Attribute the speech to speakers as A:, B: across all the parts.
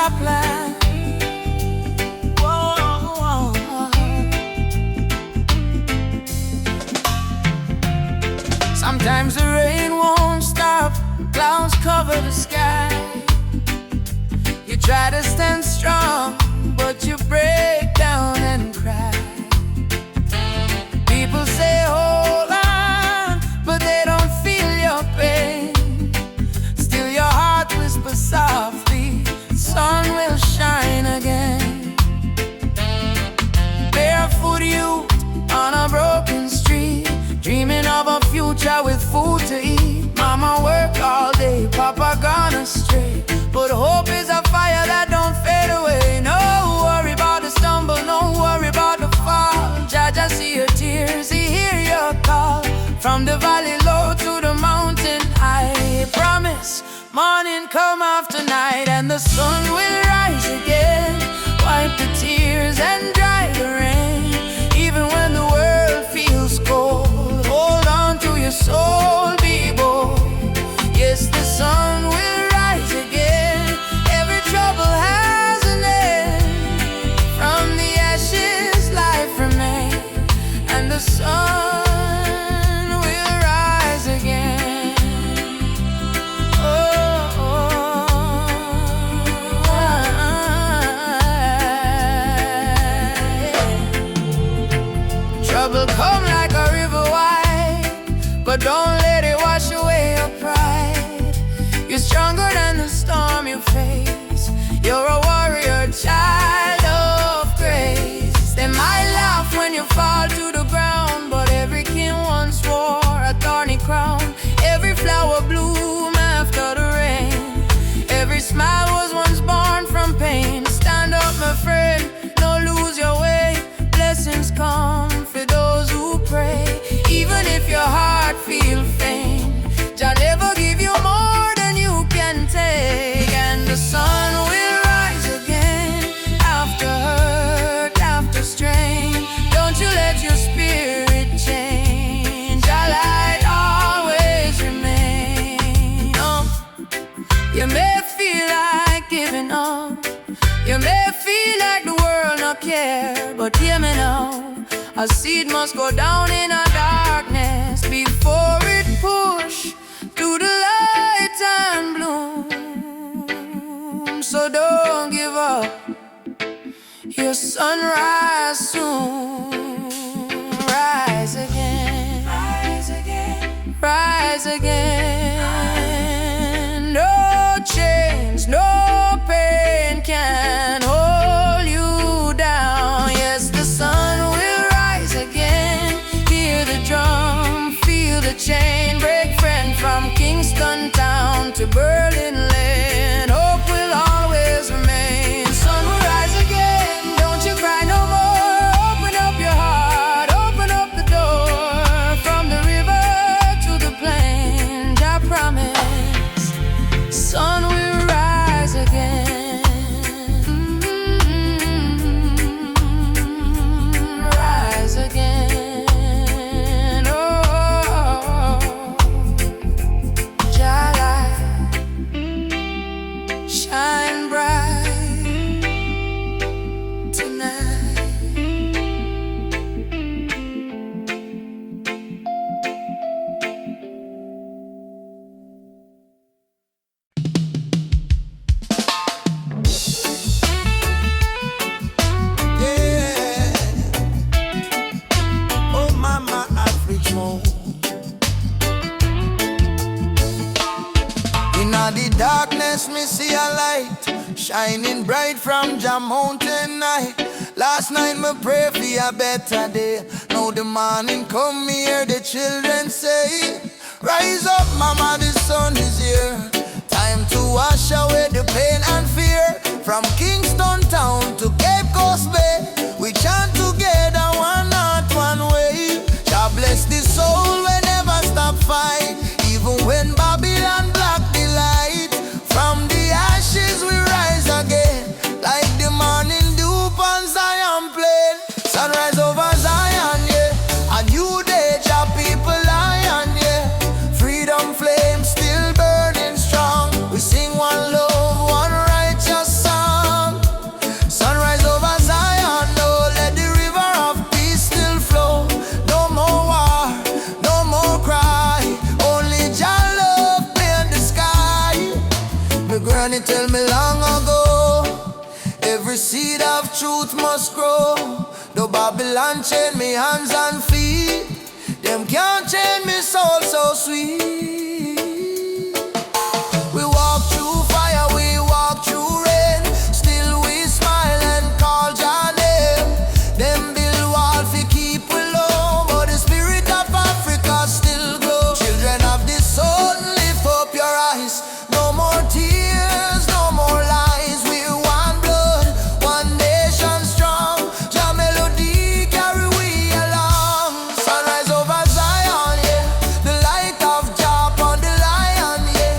A: our plan. Whoa. Sometimes the rain won't stop, clouds cover the sky. You try to stand strong, but you break down and cry. People say hold on, but they don't feel your pain. Still your heart whispers softly, sun will shine again. Barefoot youth on a broken street, dreaming of a future with food to eat. Mama work all day, Papa gone astray, but hope is a fire that don't fade away. No worry about the stumble, no worry about the fall. Jaja see your tears, he hear your call. From the valley low to the mountain high, promise morning come after night, and the sun will rise again. Wipe the tears and dry the rain. Even when the world feels cold, hold on to your soul, be bold. Yes, the sun will rise again. Every trouble has an end. From the ashes life remains, and the sun will rise again. Trouble come like a river wide, but don't let it wash away your pride. You're stronger than the storm you face. You're a warrior, child of grace. They might laugh when you fall to the ground, but every king once wore a thorny crown. Every flower bloom after the rain. Every smile was once born from pain. Stand up, my friend, don't lose your way. Blessings come for those who pray. Even if your heart feels faint, Jah never give you more than you can take. And the sun will rise again, after hurt, after strain. Don't you let your spirit change. Jah light always remain. You may feel like giving up, you may feel like the world not care, but hear me now. A seed must go down in a darkness before it push to the light and bloom. So don't give up, your sunrise soon. Rise again, rise again, rise again. No chains, no pain can hold you down. Yes, the sun will rise again. Hear the drum, feel the chain break. Friend, from Kingston town to Berlin land, hope will always remain. Sun will rise again, don't you cry no more. Open up your heart, open up the door. From the river to the plain, I promise, sun will rise again. Rise again. Oh, Jah light, shine bright tonight.
B: Yeah. Oh, mama, Africa home. In the darkness, me see a light shining bright from Jam Mountain night. Last night, me pray for a better day. Now the morning come, me hear the children say, rise up, mama, the sun is here. Time to wash away the pain and fear. From Kingston town to Cape Coast Bay, we chant together, one heart, one way. God bless the soul, we never stop fight. Even when Babylon block the light, from the ashes we rise again. Like the morning dew on Zion plain. Sunrise over Zion, yeah. A new day, Jah people lion, yeah. Freedom flame still burning strong. We sing one love, one righteous song. Granny tell me long ago, every seed of truth must grow. Though Babylon chain me hands and feet, them can't chain me soul so sweet. We walk through fire, we walk through rain, still we smile and call Jah name. Them build wall fi keep we low, but the spirit of Africa still glow. Children of the sun, lift up your eyes. No more tears, no more lies. We're one blood, one nation strong. Jah melody carry we along. Sunrise over Zion, yeah. The light of Jah upon the lion, yeah.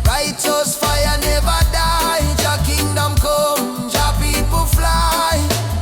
B: Righteous fire never die. Jah kingdom come, Jah people fly.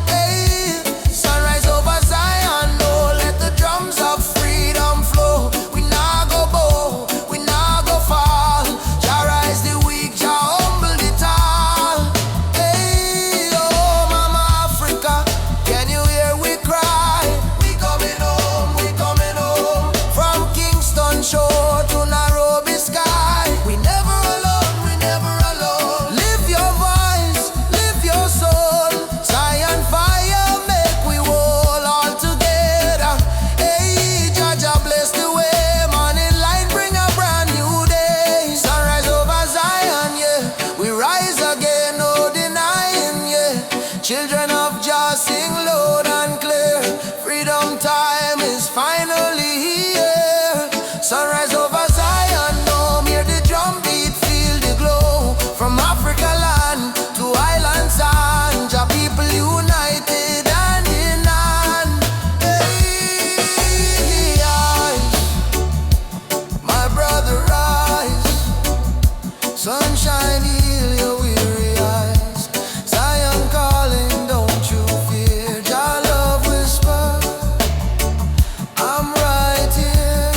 B: Hey, sunrise over Zion, no. Let the drums of freedom flow. We nah go bow, we nah go fall. Jah rise the weak, Jah humble the tall. Hey, oh Mama Africa, can you hear we cry? We coming home, we coming home. From Kingston shore to Nairobi sky. We never alone, we never alone. Live your voice, live your soul. Zion fire make we whole all together. Hey, Jah Jah bless the way. Morning light bring a brand new day. Sunrise over Zion, yeah. We rise again, no denying, yeah. Children of Jah sing loud and clear. Freedom time is finally here. Sunrise over Zion, no. Hear the drum beat, feel the glow. From Africa land to island sand, Jah people united hand in hand. Hey, my brother rise. Sunshine heal your weary eyes. Zion calling, don't you fear. Jah love whisper, I'm right here.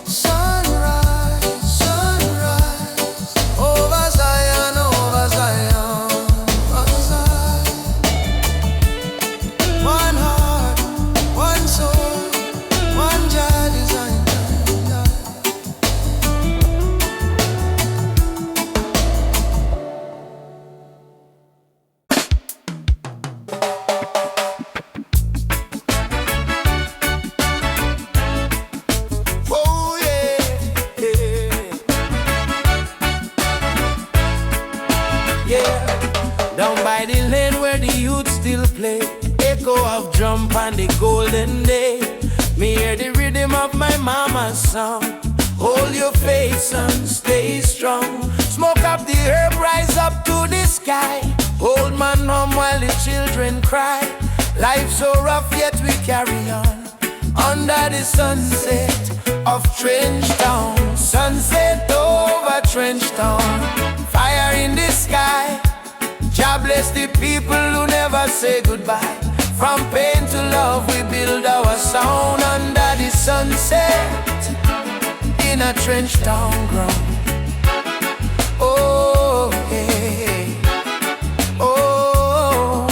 B: Sunrise, sunrise, over Zion, over Zion, over Zion. One heart, one soul, one Jah design. Oh yeah, yeah, yeah. Down by the lane where the youth still play, echo of drum and the golden day. Me hear the rhythm of my mama's song. Hold your faith, son, stay strong. Smoke up the herb, rise up to the sky. Old man home while the children cry. Life so rough yet we carry on. Under the sunset of Trench Town. Sunset over Trench Town. Fire in the sky. Jah bless the people who never say goodbye. From pain to love we build our sound. Under the sunset in a Trench Town ground. Oh, hey, oh,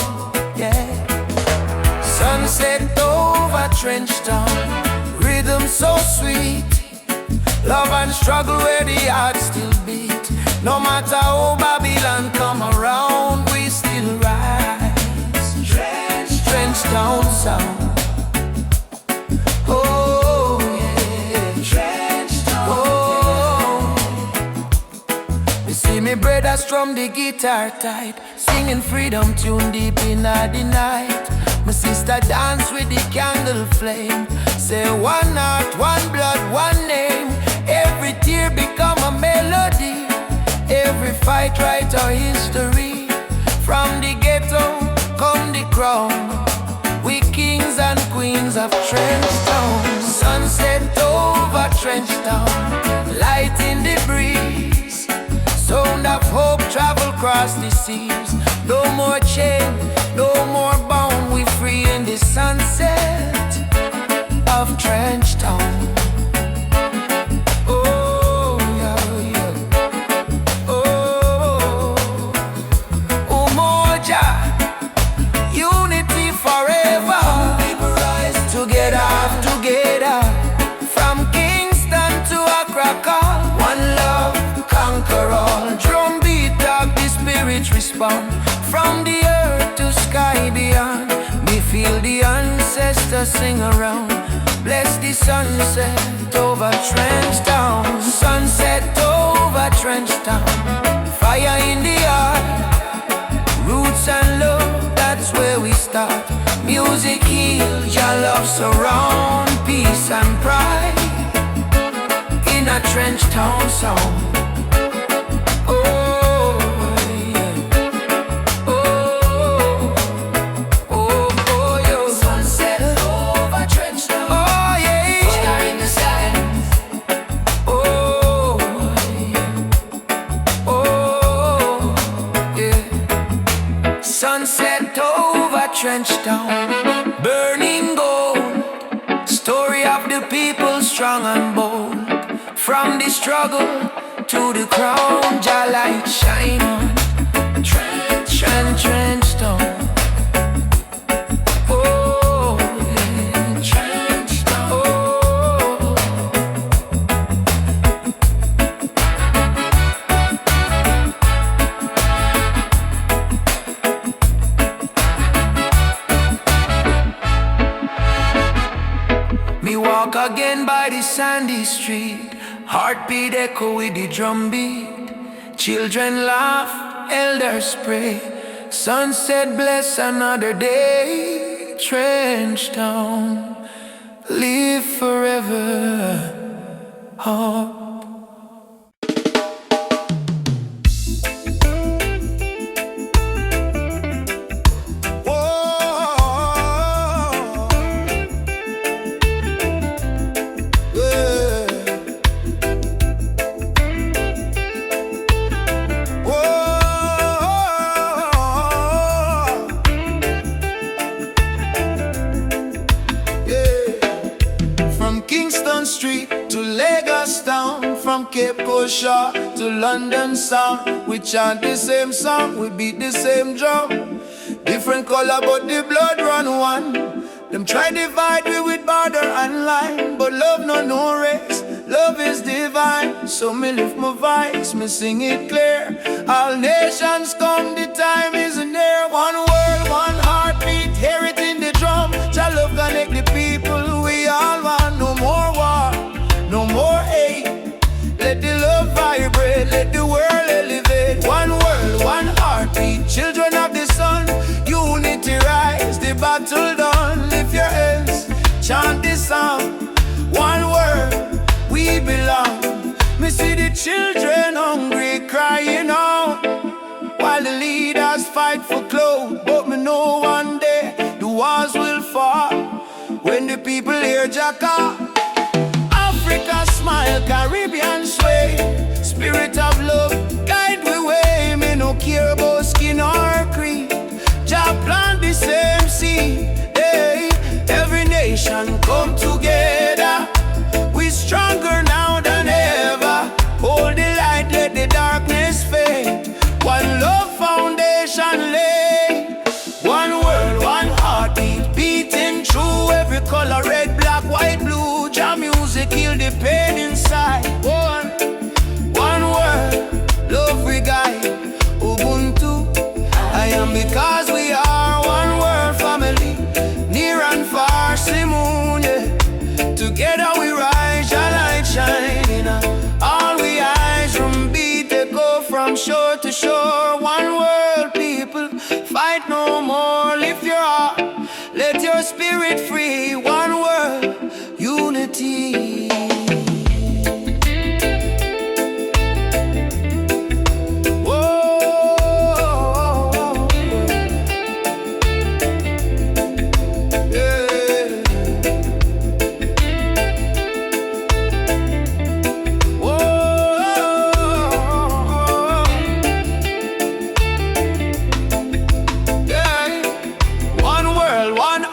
B: yeah. Sunset over Trench Town. Rhythm so sweet. Love and struggle where the heart still beat. No matter how Babylon come around, we still rise. Trench Town sound. Oh yeah, Trench Town. Oh, you see me brother strum the guitar tight, singing freedom tune deep in the night. My sister dance with the candle flame. Say one heart, one blood, one name. Every tear become a melody. Every fight write our history. From the ghetto come the crown. We kings and queens of Trench Town. Sunset over Trench Town. Light in the breeze. Sound of hope travel across the seas. No more chain, no more bound. We free in the sunset of Trench Town. Oh, yeah, yeah. Oh, Umoja, unity forever. People rise together, together. From Kingston to Accra, one love conquer all.
A: sing around. Bless the sunset over Trench Town. Sunset over Trench Town. Fire in the heart. Roots and love, that's where we start. Music heals, your love surround. Peace and pride in a Trench Town song. Sunset over Trench Town, burning gold. Story of the people strong and bold. From the struggle to the crown, Jah light shine on Trench Town. Oh, yeah, Trench Town. Oh. Me walk again by the sandy street. Heartbeat echo with the drum beat. Children laugh, elders pray. Sunset bless another day. Trench Town, live forever. Oh.
B: Kingston Street to Lagos Town, from Cape Coast to London Sound. We chant the same song, we beat the same drum. Different color but the blood run one. Them try divide we with border and line, but love no race, love is divine. So me lift my voice, me sing it clear. All nations come, the time is near. One world, one heartbeat, hear it in the drum. Jah love connect the people, we all want. No more war, no more hate. Let the love vibrate, let the world elevate. One world, one heartbeat, children of the sun. Unity rise, the battle done. Lift your hands, chant this song. One world, we belong. Me see the children hungry, crying out, while the leaders fight for clothes. But me know one day the walls will fall when the people hear Jaka. Africa smile, Caribbean sway. Spirit of love, guide we way. Me no care about skin or creed. Jah plant the same seed. Hey, every nation come together. We stronger now than ever. Hold the light, let the darkness fade. One love foundation lay. One world, one heartbeat, beating through every color, red, black, white, blue. Jah music heal the pain inside. One word, love we guide. Ubuntu, I am because we are one world family. Near and far, Simone, yeah. Together we rise, Jah light shining. All we eyes from beat they go from shore to shore. One world people, fight no more. Lift your heart, let your spirit free. One world, unity.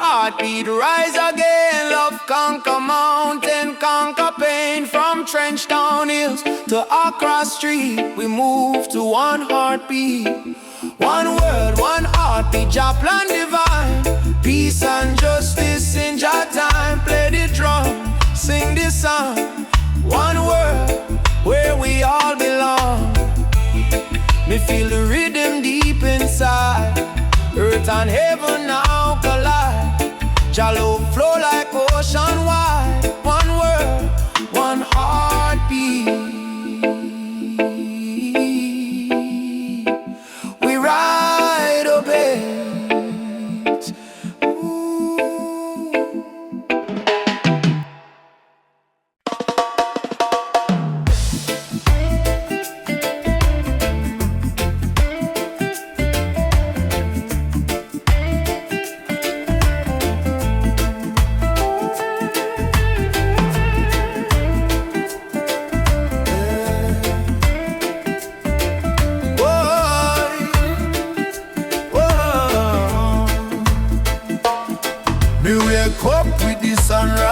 B: Heartbeat rise again, love conquer mountain, conquer pain. From Trench Town hills to Accra Street, we move to one heartbeat. One word, one heartbeat, Jah plan divine. Peace and justice in Jah time. Play the drum, sing this song. One word, where we all belong. Me feel the rhythm deep inside. Earth and heaven now collide. Jah love flow like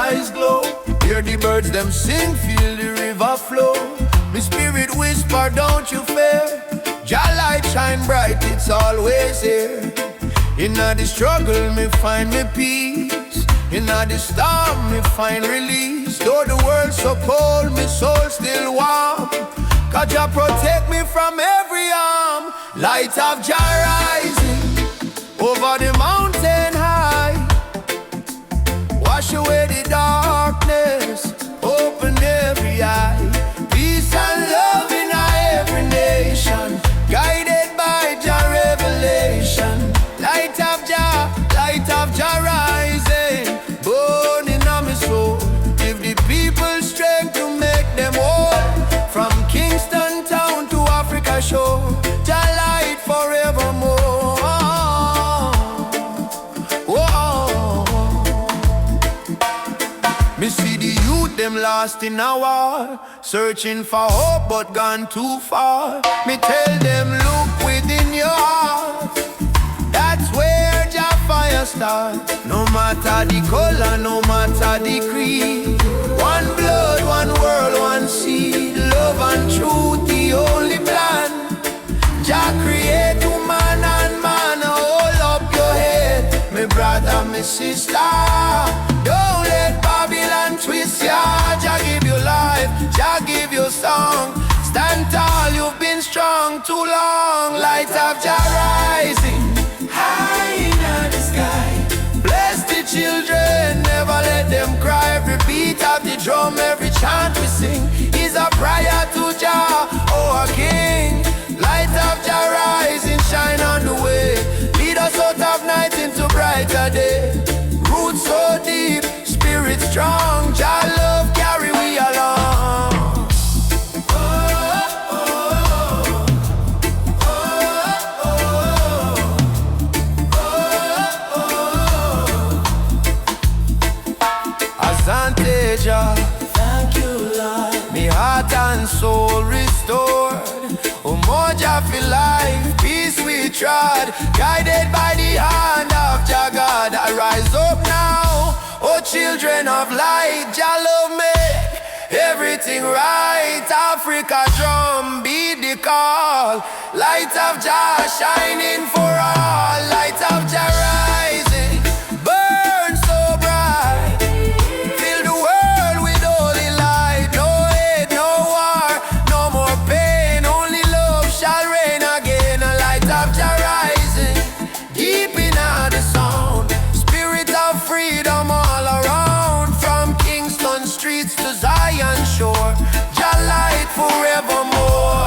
B: eyes glow. Hear the birds them sing, feel the river flow. My spirit whisper, don't you fear. Jah light shine bright, it's always here. In the struggle, me find me peace. In the storm, me find release. Though the world so cold, me soul still warm. 'Cause Jah protect me from every harm. Light of Jah rising over the mountain high. Wash away the darkness, open every eye. Peace and love in every nation, guided by Jah revelation. Light of Jah rising, burning on my soul. Give the people strength to make them whole. From Kingston town to Africa shore, Jah light forevermore. Whoa. Me see the youth them lost in a war, searching for hope but gone too far. Me tell them look within your heart, that's where Jah fire start. No matter the color, no matter the creed, one blood, one world, one seed. Love and truth, the only plan. Jah create woman and man. Hold up your head, my brother, my sister. Don't let Babylon twist ya. Jah give you life, Jah give you song. Stand tall, you've been strong too long. Light of Jah rising high in the sky. Bless the children, never let them cry. Every beat of the drum, every chant we sing is a prayer to Jah, oh our King. Light of Jah rising, shine on the way. Lead us out of night into brighter day. Roots so deep, spirit strong. Jah love carry we along. Thank you, Lord. Me heart and soul restored. Umoja for life, peace we trod. Guided by the hand of Jah God. I rise up now, oh children of light. Jah love make everything right. Africa drum, beat the call. Light of Jah shining for all. Light of Jah rising, burn so bright. Fill the world with holy light. No hate, no war, no more pain. Only love shall reign again. A light of Jah rising, deep in the sound. Spirit of freedom all around. From Kingston streets to Zion shore, Jah light forevermore.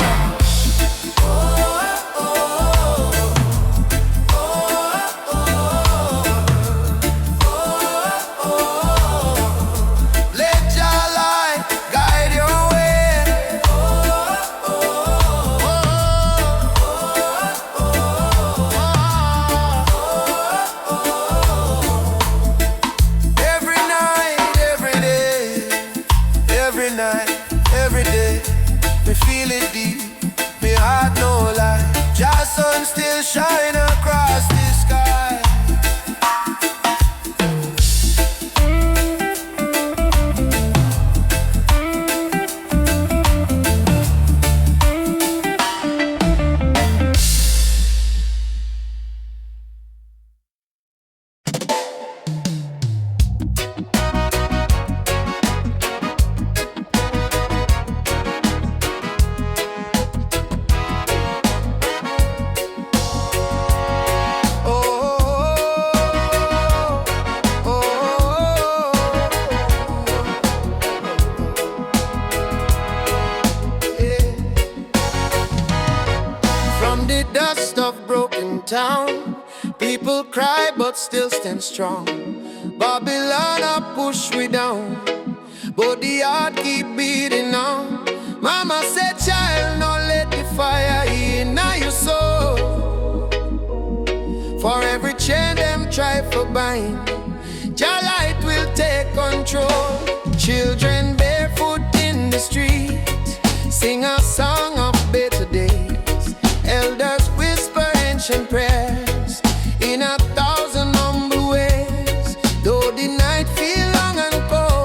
B: Every day, me feel it deep, me heart no lie. Jah sun still shine across the sky. Dust of broken town, people cry but still stand strong. Babylon a push we down, but the heart keep beating on. Mama said, child, don't let the fire in your soul. For every chain them try for bind, Jah light will take control. Children barefoot in the street, sing a song of better days. Elders whisper ancient prayers in 1,000 humble ways. Though the night feel long and cold,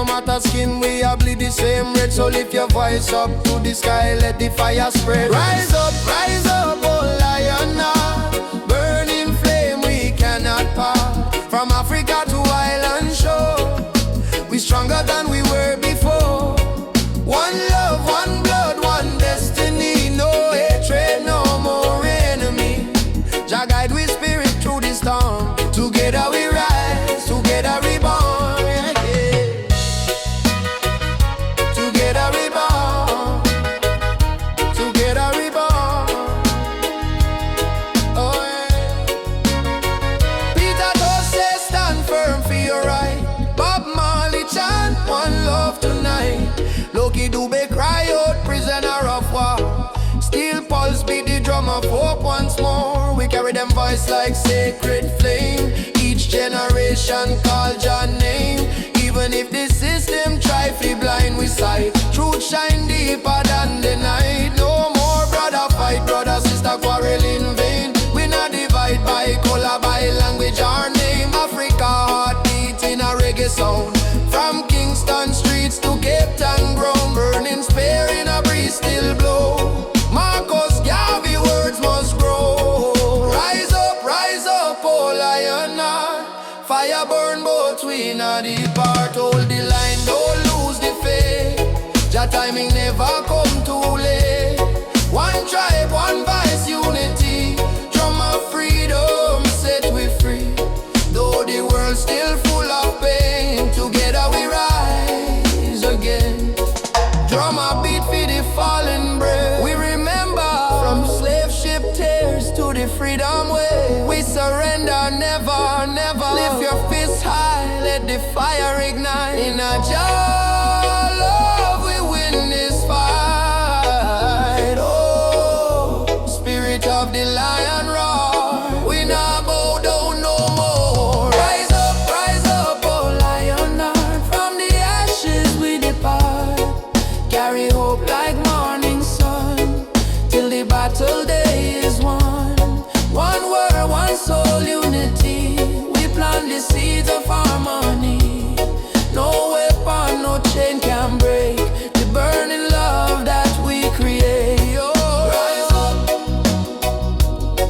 B: no matter skin, we are bleed the same red. So lift your voice up to the sky, let the fire spread. Rise up, oh lion heart, burning flame we cannot part. From Africa to island shore, we stronger than we were before. One love, one blood, one destiny. No hatred, no more enemy. Jah guide we spirit through the storm. Together we rise, together we born. Yeah. Together we born, together we born. Oh yeah. Peter Tosh say stand firm for your right. Bob Marley chant one love tonight. Loki Dube cry out, prisoner of war. Steel Pulse beat the drum of hope once more. We carry them voice like sacred flame. Each generation call Jah name. Even if the system try to blind we sight, truth shine deeper than the night. No more brother fight, brother sister quarrel in vain. We not divide by color, by language or name. Africa heartbeat in a reggae sound. From Kingston streets to Cape Town ground, burning spear in a breeze still blow. Marcus Garvey words must grow. Rise up, oh lion heart. Fire burn both we in a deep part. Hold the line, don't lose the faith. Jah timing never come too late. One tribe, one voice, unity. Drum of freedom set we free. Though the world still full of pain, together we rise again. Drum a beat for the fallen brave. We remember from slave ship tears to the freedom way. We surrender never, never. Lift your fists high, let the fire ignite. In a Jah love we win this fight. Oh, spirit of the lion roar. We not bow down no more. Rise up, oh lion heart. From the ashes we depart. Carry hope like morning sun, till the battle day is won. One word, one soul, unity. We plant the seeds of harmony. No weapon, no chain can break the burning love that we create. Oh, rise up,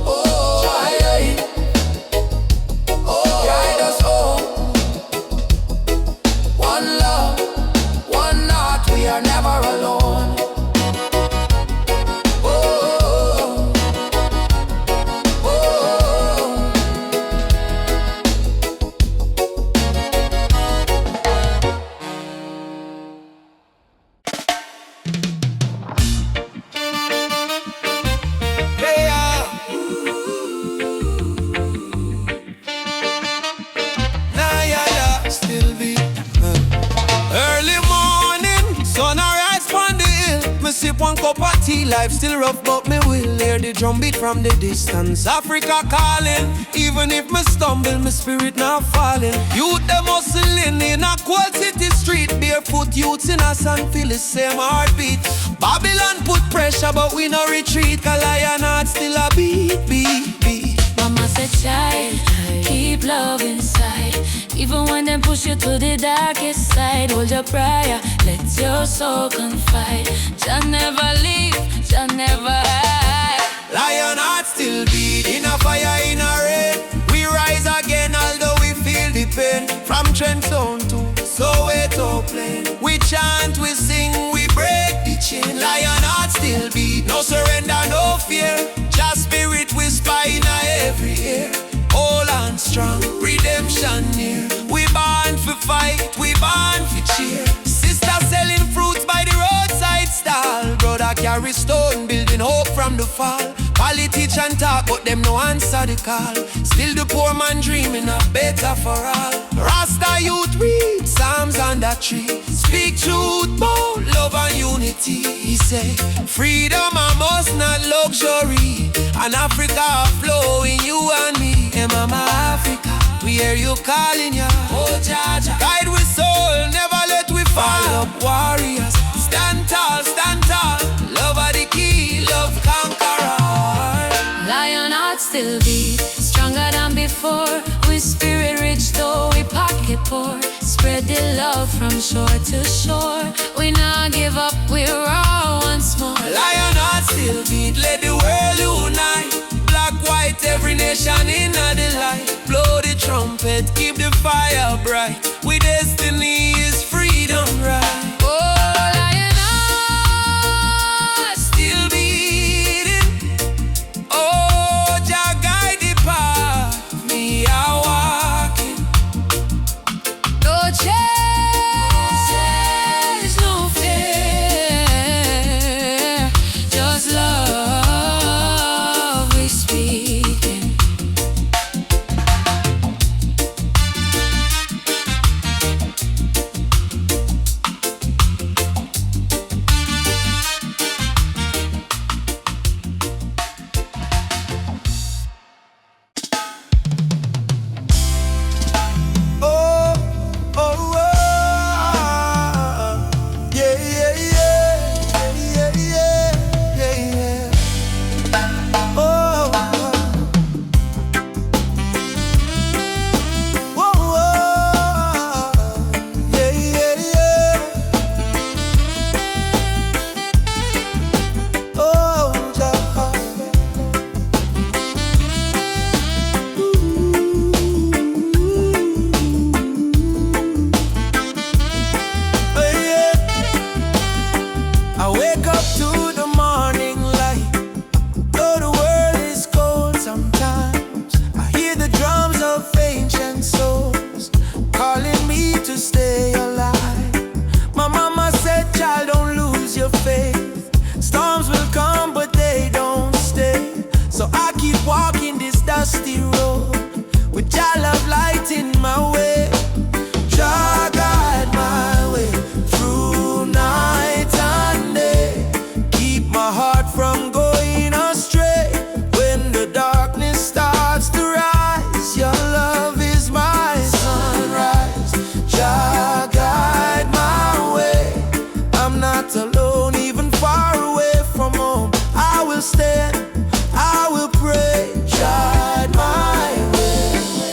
B: oh, aye, oh, guide us home. One love, one heart, we are never alone. Oh, oh, oh. Hey, nah, yeah, still be early morning, sun arise from the hill. Me sip one cup of tea, life still rough, but me will hear the drum beat from the distance. Africa calling, even if me stumble, my spirit not falling. Youth them hustling in a cold city street, barefoot youths in a sand feel the same heartbeat. Babylon put pressure, but we no retreat, 'cause lion heart still a beat.
C: Mama said, child, keep love inside. Even when them push you to the darkest side, hold your prayer, let your soul confide. Jah never leave, Jah never hide.
B: Lion heart still beat, in a fire, in a rain. We rise again, although we feel the pain. From Trenton to Soweto plain, we chant, we sing, we break the chain. Lion heart still beat, no surrender, no fear. Just spirit whisper in every ear. Hold on strong, redemption near. We born for fight, we born for cheer. Sister selling fruits by the roadside stall. Brother carry stone, building hope from the fall. Politician talk, but them no answer the call. Still the poor man dreaming of better for all. Rasta youth read Psalms on that tree. Speak truth, bold love and unity. He say, freedom I must not luxury. And Africa flowing you and me. Hey mama Africa, we hear you calling ya. Oh Jaja, guide with soul, never let we fall. Up warriors, stand tall, love are the key, love conqueror.
C: Lion heart still beat, stronger than before. We spirit rich though we pocket poor. Spread the love from shore to shore. We not give up, we're all once more.
A: Lion heart still beat, let the world unite. Black, white, every nation in the light. Blow the trumpet, keep the fire bright. We destiny is freedom, right?
C: Oh, lion heart
A: Still beating. Oh, Jah guide the path. Me a walking.
C: no change, no fear, just love we speaking.
B: Oh, oh, oh, yeah, yeah, yeah, yeah, yeah, yeah, yeah. Oh, oh, oh, yeah, yeah, yeah. Oh, Jah. I wake up to the morning light. Though the world is cold sometimes, I hear the drums of ancient souls calling me to stay alive. My mama said, child, don't lose your faith. Storms will come, but they don't stay. So I keep walking this dusty road with Jah love light in my way. Jah guide my way through night and day. Keep my heart from going astray. When the darkness starts to rise, your love is my sunrise. Jah guide my way. I'm not alone, even far away from home. I will stand, I will pray. Guide my way.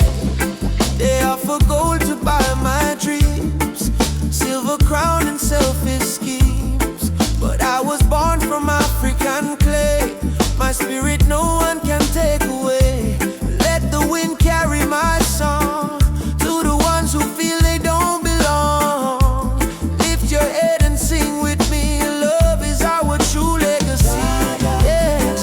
B: They offer gold to buy my dreams, silver crown and selfish schemes. But I was born from African clay. My spirit no one can take away. Let the wind carry my song to the ones who feel they don't belong. Lift your head and sing with me. Love is our true legacy. Yeah.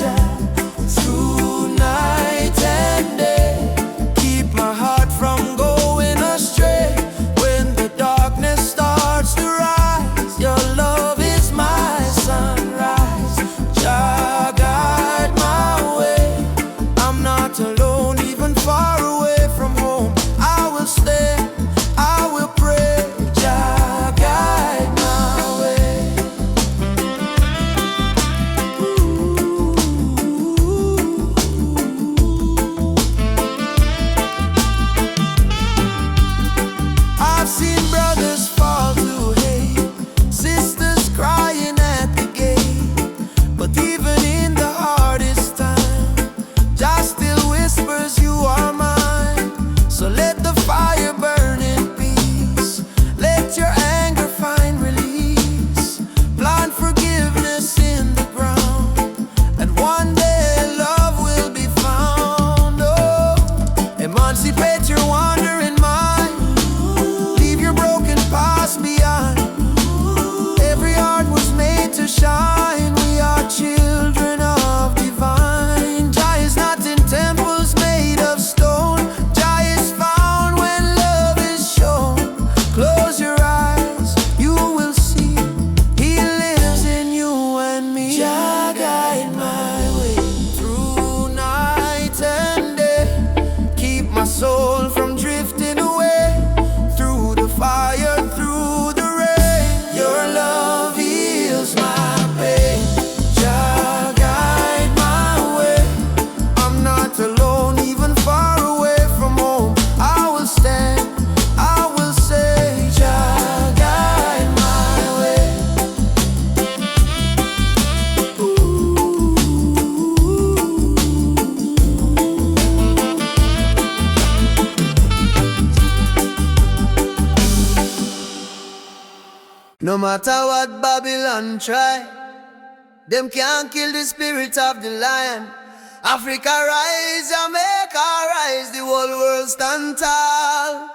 B: No matter what Babylon try, them can't kill the spirit of the lion. Africa rise, Jamaica rise, the whole world stand tall.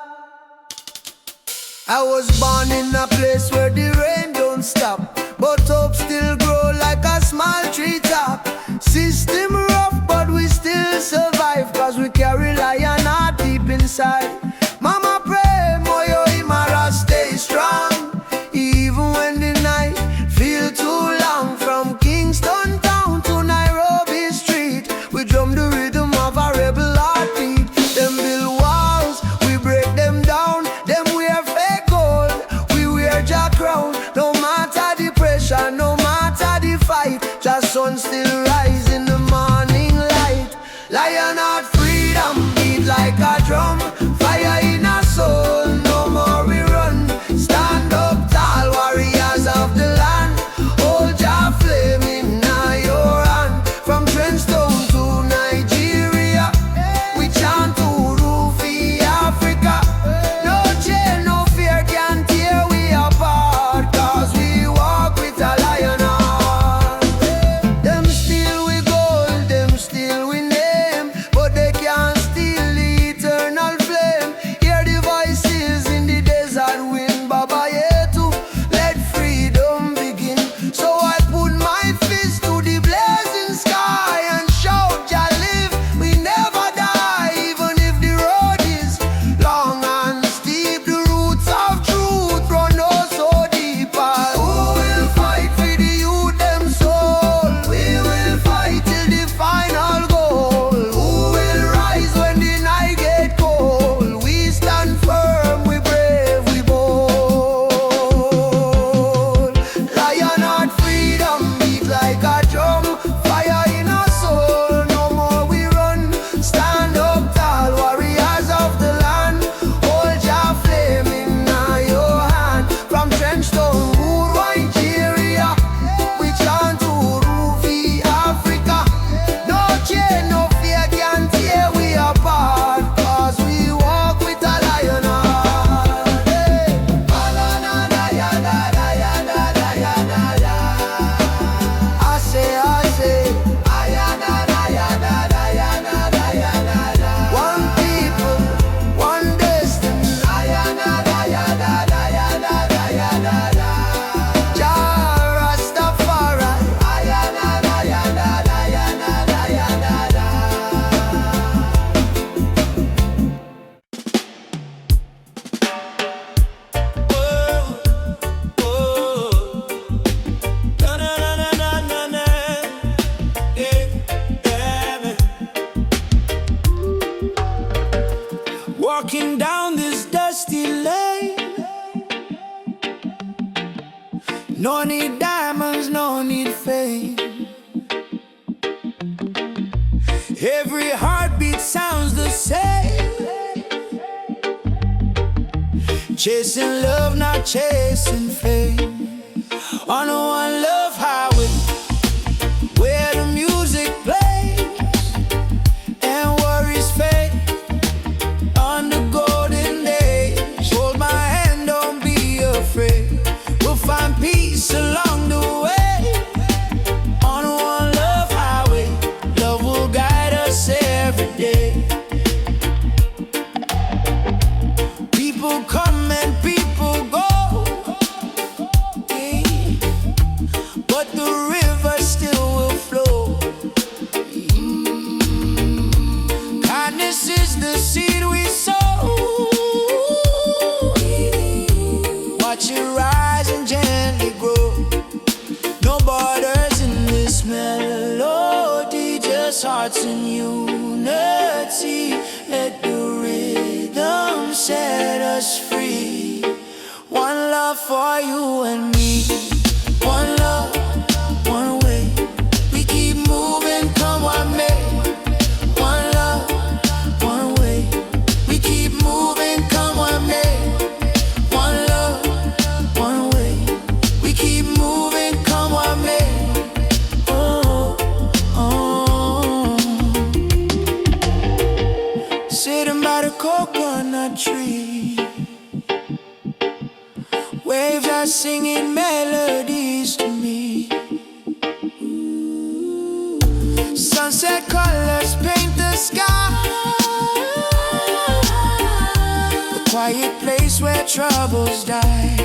B: I was born in a place where the rain don't stop, but hope still grow like a small tree top. System rough, but we still survive, cause we carry lion heart deep inside. Mama pray, Moyo Imara stay strong, even when the night feel too long. From Kingston town to Nairobi street, we drum the rhythm of a rebel heartbeat. Them build walls, we break them down. Them wear fake gold, we wear Jack crown. No matter the pressure, no matter the fight, just sun still rise in the morning light. Lion heart freedom beat like a drum, fire in our soul, no more we run. Stand up tall, warriors of the land, hold your flame in your hand. From Trenchtown to Nigeria, we chant Urufi Africa. No chain, no fear can tear we apart, cause we walk with a lion heart. Them steal we gold, them steal we name, but they can't steal the eternal flame. Hear the voices in the desert wind, Baba Yetu, let freedom begin. So I put my fist to the blazing sky and shout, Jah live, we never die. Even if the road is long and steep, the roots of truth run oh so deep. Who will fight for the youth them soul? We will fight till the final goal. Who will rise when the night get cold? We stand firm, we brave, we bold. Lion heart freedom beat like a drum, fire in our soul, no more we run. Stand up tall, warriors of the land, hold your flame in your hand. From Trenchtown, Nigeria, we chant Urufi Africa. No chain, no fear can tear we apart, cause we walk with a lion heart. Hey. I say, one people, one destiny. Jah Rastafari.
A: Walking down this dusty lane, no need diamonds, no need fame. Every heartbeat sounds the same. Chasing love, not chasing fame. On a one love highway, where the music plays and worries fade. On the golden days, hold my hand, don't be afraid. We'll find peace along the way. On a one love highway, love will guide us every day. People come and people go, but the river still will flow. Kindness is the seed we sow. Watch it rise and gently grow. No borders in this melody, just hearts in unity. Let the rhythm set us free. One love for you and me. One love, one way. We keep moving, come what may. One love, one way. We keep moving, come what may. One love, one way. We keep moving, come what may. Oh, oh. Sitting by the coconut tree, waves as singing melodies to me. Sunset colors paint the sky, the quiet place where troubles die.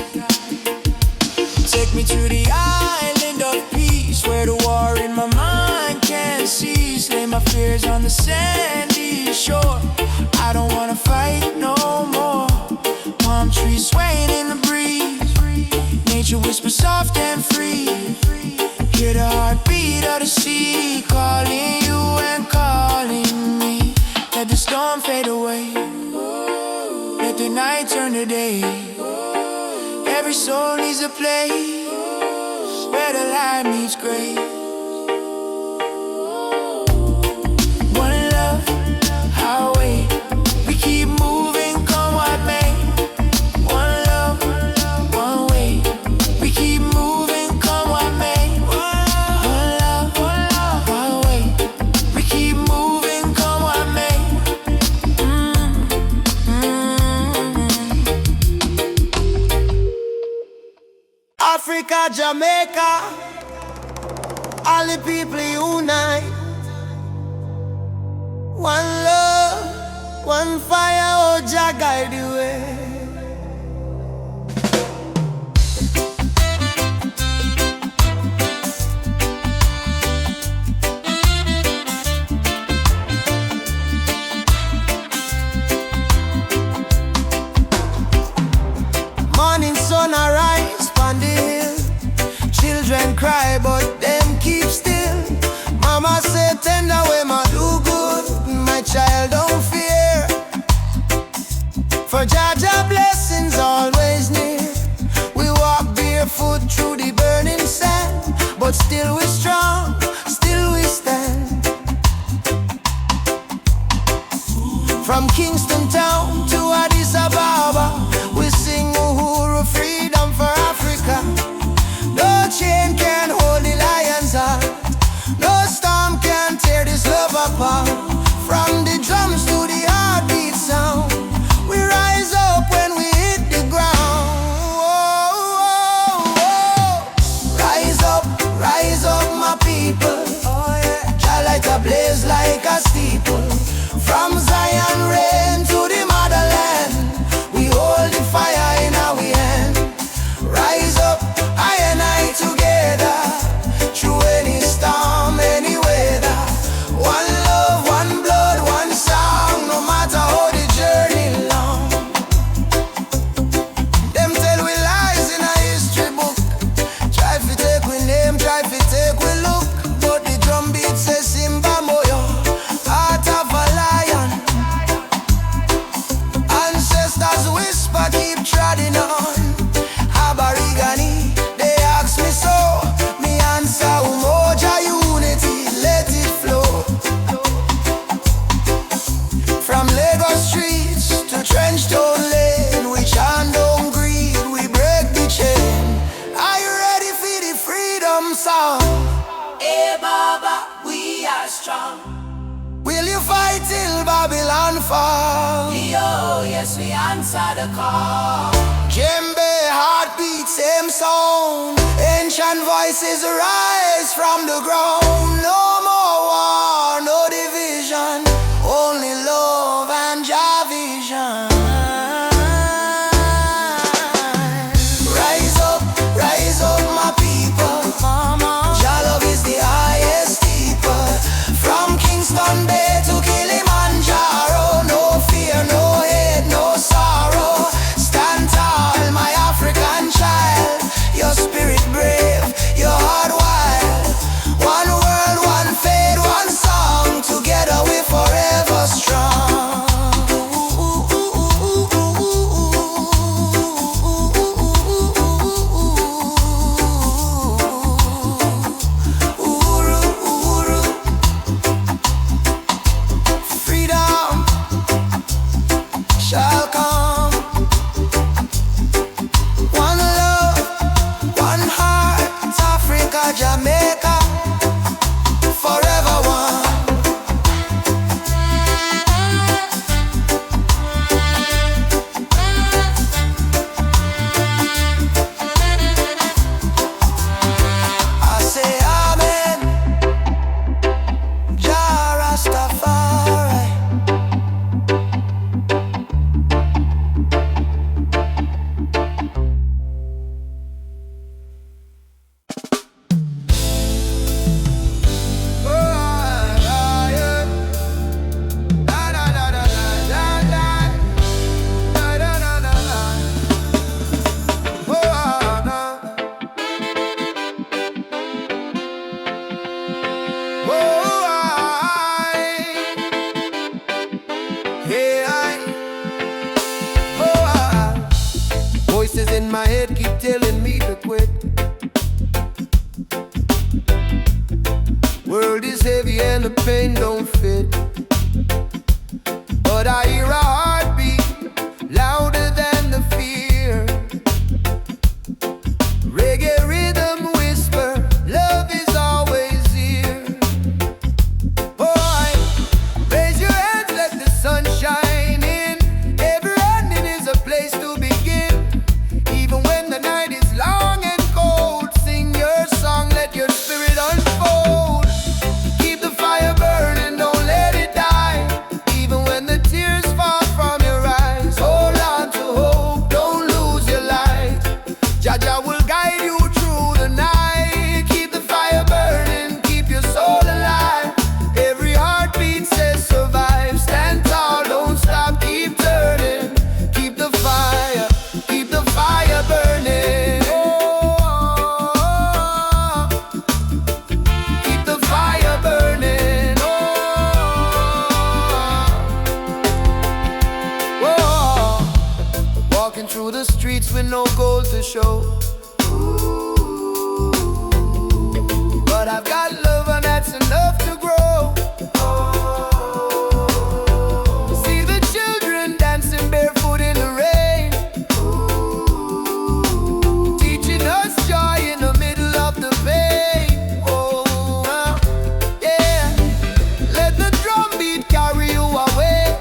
A: Take me to the island of peace, where the war in my mind can't cease. Lay my fears on the sandy shore. I don't wanna fight no more. Palm trees swaying in the breeze, nature whispers soft and free. Hear the heartbeat of the sea, calling you and calling me. Let the storm fade away, let the night turn to day. Every soul needs a place where the light meets gray. One love, highway, we keep moving, come what may. One love, one way, we keep moving, come what may. One love, one way, we keep moving, come what may.
B: Africa, Jamaica, all the people unite. One love, one fire, oh Jah guide the way. Morning sun arise on the hill. Children cry but them keep still. Mama said tender way ma do good. My child don't fear, for Jah Jah blessings always near. We walk barefoot through the burning sand, but still we strong, still we stand. From Kingston town to Addis Ababa, we sing Uhuru, freedom for Africa. No chain can hold the lion's heart, no storm can tear this love apart. From the drums to the heartbeat sound, we rise up when we hit the ground. Rise up my people. Jah light a blaze like a steeple. From Zion rain to the motherland, we hold the fire in our hand. Rise up, I and I together, through any storm, any weather. One love, one blood, one song, no matter how the journey long. Them tell we lies in a history book. Try to take we name, try to take we look, but the drum beat says Simba Moyo, heart of a lion. Ancestors whisper, keep treading on. Aborigine, they ask me so. Me answer, Umoja unity, let it flow. From Lagos streets to Trenchtown Lane, we chant down greed, we break the chain. Are you ready for the freedom song? Hey Baba, we are strong. Will you fight till Babylon fall? Yo, yes, we answer the call. Djembe, heartbeat, same sound. Ancient voices rise from the ground. No more war, no division, only love and Jah vision. Rise up my people. Jah love is the highest steeple. From Kingston Bay to Kilimanjaro, no fear, no hate, no sorrow. Stand tall, my African child. Your spirit brave, your heart wild. One world, one telling me to quit. World is heavy and the pain don't fit. But I hear a heartbeat louder than the fear. Reggae rhythm whisper, love is always here. Boy, raise your hands, let the sun shine in. Every ending is a place to begin. Even when the night is long and cold, sing your song, let your spirit unfold. Keep the fire burning, don't let it die. Even when the tears fall from your eyes, hold on to hope, don't lose your light. Jaja will guide you through the night. Keep the fire burning, keep your soul alive. Every heartbeat says survive. Stand tall, don't stop, keep turning. Keep the fire burning. Oh, keep the fire burning. Oh, walking through the streets with no gold to show. But I've got love and that's enough to grow. See the children dancing barefoot in the rain, teaching us joy in the middle of the pain. Oh, yeah. Let the drum beat carry you away.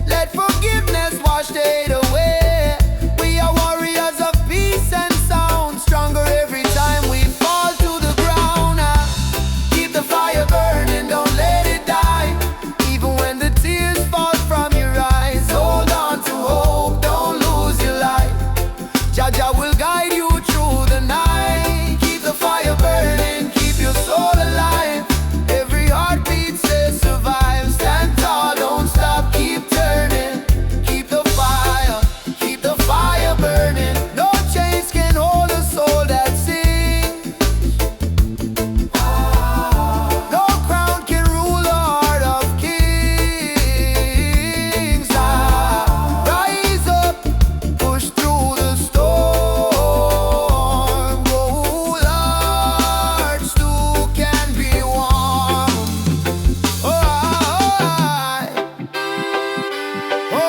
B: Let forgiveness wash the hate away. We are warriors of peace and sound, stronger every time we fall to the ground. Keep the fire burning, don't let it die. Even when the tears fall from your eyes, hold on to hope, don't lose your light. Jaja will guide you through the night. Keep the fire burning, keep your soul alive. Every heartbeat says survive. Stand tall, don't stop, keep turning. Keep the fire burning. No chains can hold a soul that sings. No crown can rule the heart of kings. Rise up, push through the storm. Oh, hearts too can be warm. Oh, yeah. Oh,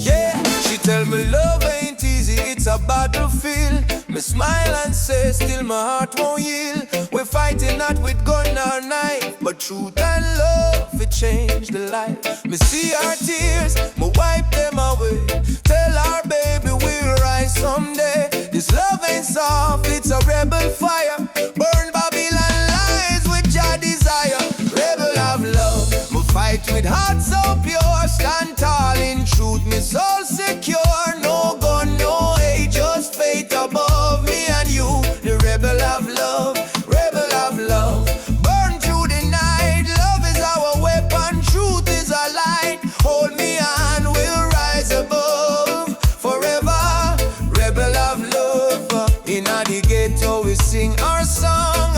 B: yeah. She tell me love ain't easy, it's a battlefield. Me smile and say, still my heart won't yield. We're fighting not with gun or knife, but truth and love, it changed the life. Me see our tears, me wipe them away. Tell our baby we'll rise someday. This love ain't soft, it's a rebel fire. Burn Babylon lies with your desire. Rebel of love, me fight with heart so pure. Stand tall in truth, me soul secure. No gun, no hate, just faith above me and you. The rebel of love, rebel of love. Burn through the night, love is our weapon, truth is our light. Hold me and we'll rise above forever. Rebel of love, in the ghetto we sing our song.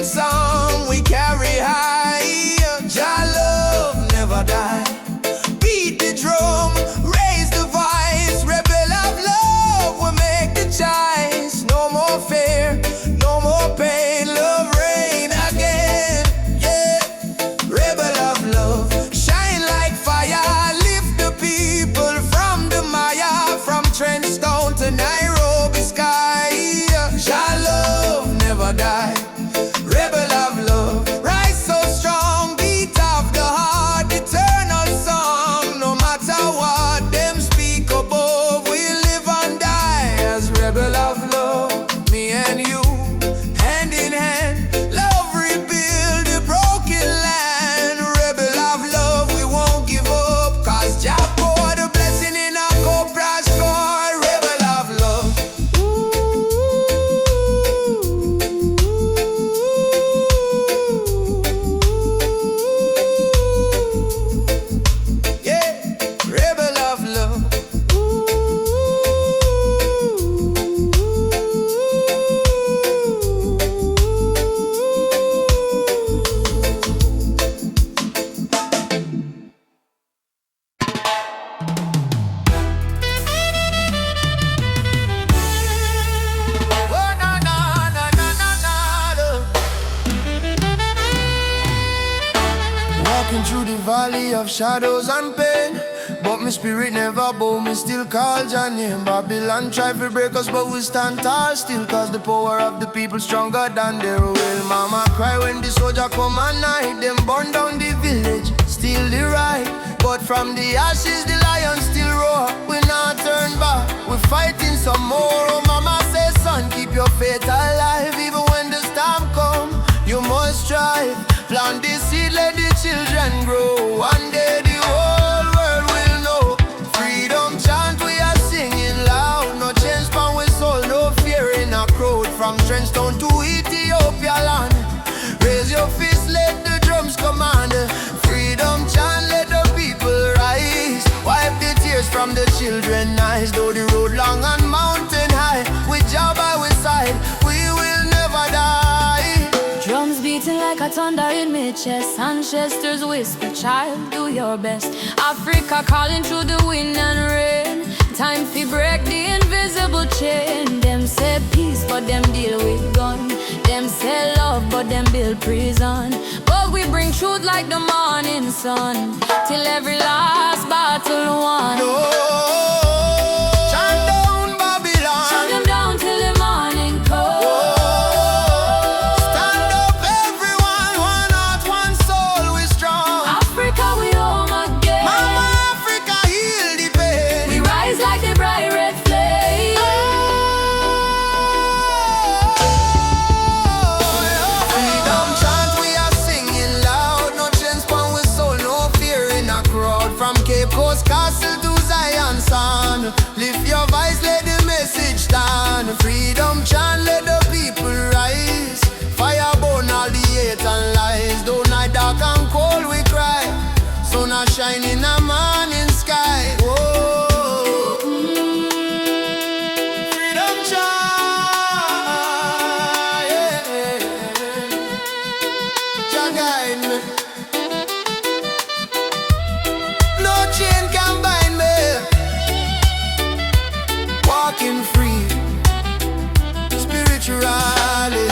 B: good song we carry high. Jah love never die. Beat the drum, raise the voice. Rebel of love will make the choice. No more fear, no more pain. Love reign again. Yeah, rebel of love, shine like fire. Lift the people from the mire, from Trenchtown to Nairobi sky. Jah love never die. Rebel of love, rise so strong. Beat of the heart, eternal song. No matter what them speak above, we live and die as rebel of love. Me and you, hand in hand, love rebuild the broken land. Rebel of love, we won't give up, cause Jah pour the blessing in our cobras score. Rebel of love. Yeah, rebel of love. Oh, na, na, na, na, na, na. Walking through the valley of shadows and pain, but my spirit never bow, me still call your name. Babylon try to break us, but we stand tall still, cause the power of the people stronger than their will. Mama cry when the soldier come at night. Them burn down the village, steal the right, but from the ashes the lion still roar. We not turn back, we fighting some more. Oh, mama says, son, keep your faith alive. Even when the storm come, you must strive. Plant the seed, let the children grow. One day the whole world will know. Freedom chant we are singing loud. No change from we soul, no fear in a crowd. From Trenchtown to Ethiopia land, raise your fist, let the drums command. Freedom chant, let the people rise. Wipe the tears from the children's eyes. Though the road long and mountain high, with Jah by we side, we will never die.
C: Drums beating like a thunder in my chest. Ancestors whisper, child, do your best. Africa calling through the wind and rain. Time to break the invisible chain. Them say peace, but them deal with gun. Them say love, but them build prison. But we bring truth like the morning sun, till every last battle won.
B: No, chant down Babylon.
C: Shut them down till the morning comes.
B: Stand up everyone, one heart, one soul, we strong.
C: Africa, we home again.
B: Mama Africa, heal the pain.
C: We rise like the bright red flame.
B: Freedom chant we are singing loud. No chains pan we soul, no fear in a crowd. From Cape Coast Castle to Zion Sound, lift your voice, let the message stand. Freedom chant, let the people rise. Fire burn all the hate and lies. Though night dark and cold we cry, sun a shine in a morning sky. Whoa. Freedom chant, yeah. Jah guide me. No chain can bind me. Walking free, spiritually.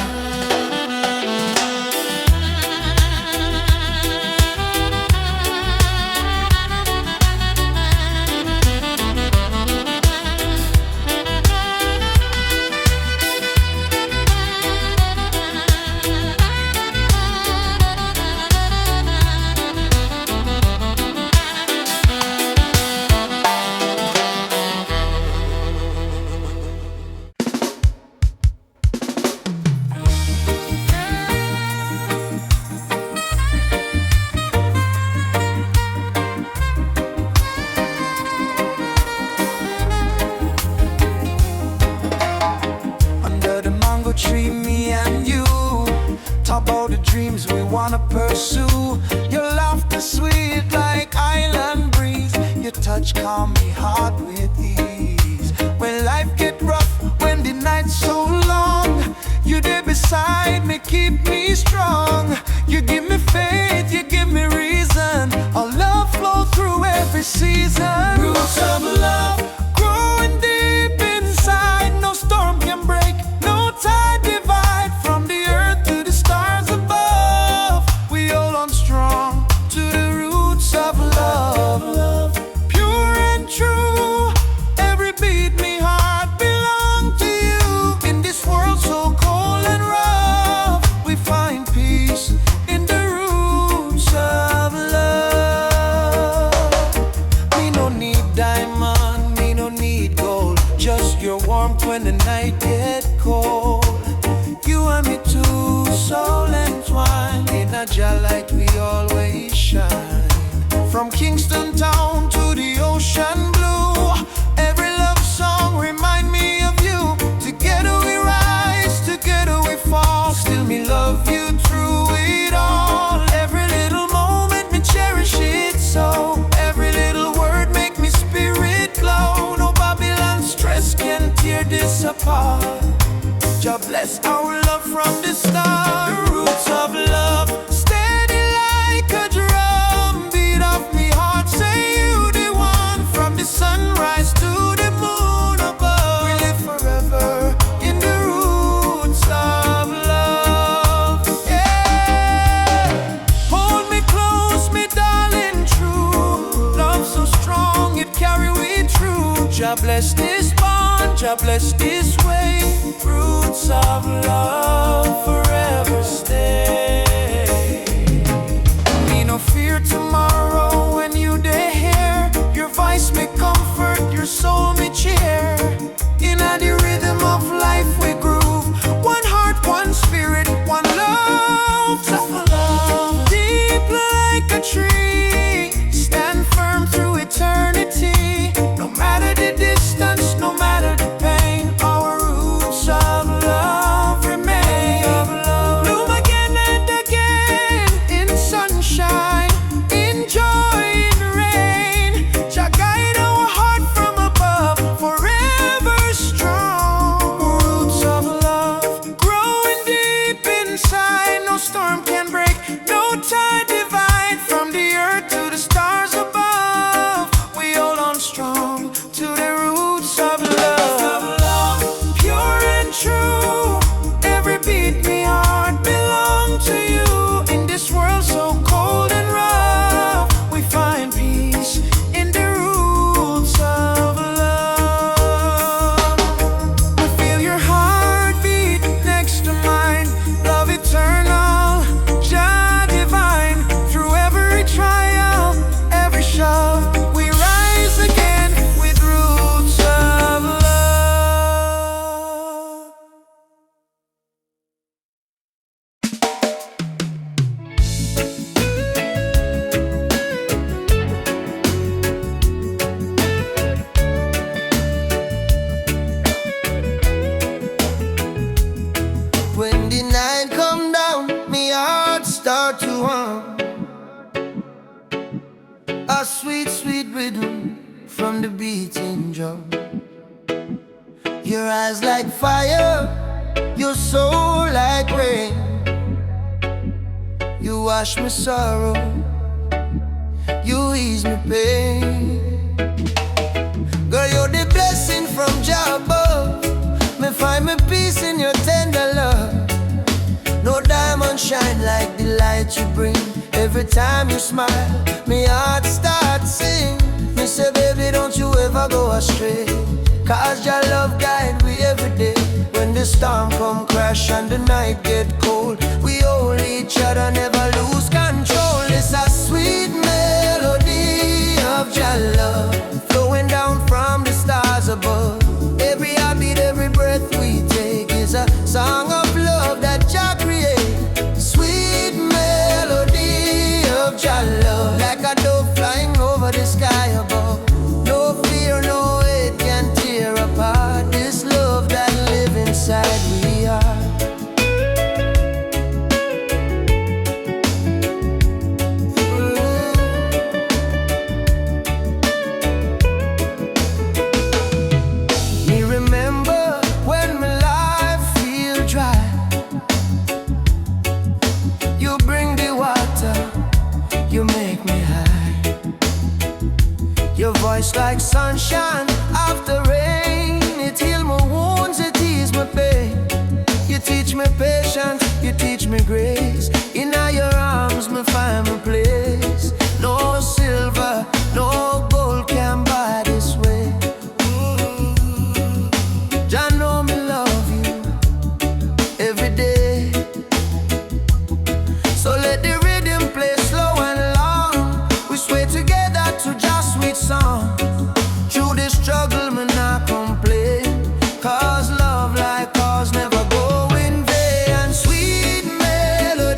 B: wanna pursue. Your laughter sweet like island breeze. Your touch calm me heart with ease. When life get rough, when the night's so long, you there beside me, keep me strong. a Jah light we always shine. From Kingston town to the ocean blue, every love song remind me of you. Together we rise, together we fall, still me love you through it all. Every little moment me cherish it so, every little word make me spirit glow. No Babylon stress can tear this apart. Jah bless our love from the start. Roots of love, steady like a drum beat of me heart. Say you the one, from the sunrise to the moon above. We live forever in the roots of love. Yeah. Hold me close, me darling, true. Love so strong, it carry we through. Jah bless this bond, Jah bless this way. Roots of love forever stay. Me no fear tomorrow when you dey here. Your voice me comfort, your soul me cheer. In the rhythm of life we groove. One heart, one spirit, one love. Love deep like a tree, stand firm through eternity. No matter the distance, no matter the pain, our roots of love remain. Bloom again and again in sunshine, in joy, in rain. Jah guide our heart from above, forever strong. Roots of love growing deep inside. No storm can break, no tide divide. From the earth to the stars above, we hold on strong to the roots of love. Pure and true, every beat me heart belong to you. In this world so cold and rough, we find peace in the roots of love. I feel your heartbeat next to mine. Love eternal, Jah divine. Through every trial, every shove, we rise again with roots of love. When the night come down, me heart start to hum. A sweet, sweet rhythm from the beating drum. Your eyes like fire, your soul like rain. You wash me sorrow, you ease me pain. Girl, you're the blessing from Jah above. Me find me peace in your tender love. No diamond shine like the light you bring. Every time you smile, me heart starts sing. Me say, baby, don't you ever go astray, 'cause your love guide we every day. When the storm come crash and the night get cold, we hold each other, never lose control. It's a sweet melody of your love, flowing down from the stars above. Every heartbeat, every breath we take is a song of love that Jah create. Sweet melody of your love, like a dove flying over the sky above. No fear, no hate can tear apart this love that live inside we are. Me remember when my life feel dry. You bring the water, you make me high. Your voice like sunshine after rain. It heal my wounds, it ease my pain. You teach me patience, you teach me grace. In your arms me find my place. No silver, no gold can buy this way. Jah know me love you every day. So let the rhythm play slow and long. We sway together to just sweet song. Through the struggle, me not complain, 'cause love like ours never go in vain. And sweet melody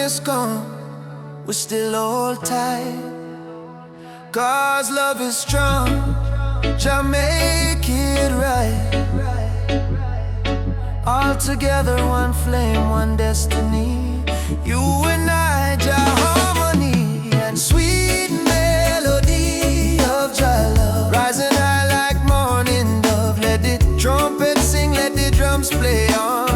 B: darkness come, we still hold tight. 'Cause love is strong, just make it right. All together, one flame, one destiny. You and I, Jah harmony and sweet melody of Jah love. Rising high like morning dove. Let the trumpet sing, let the drums play on.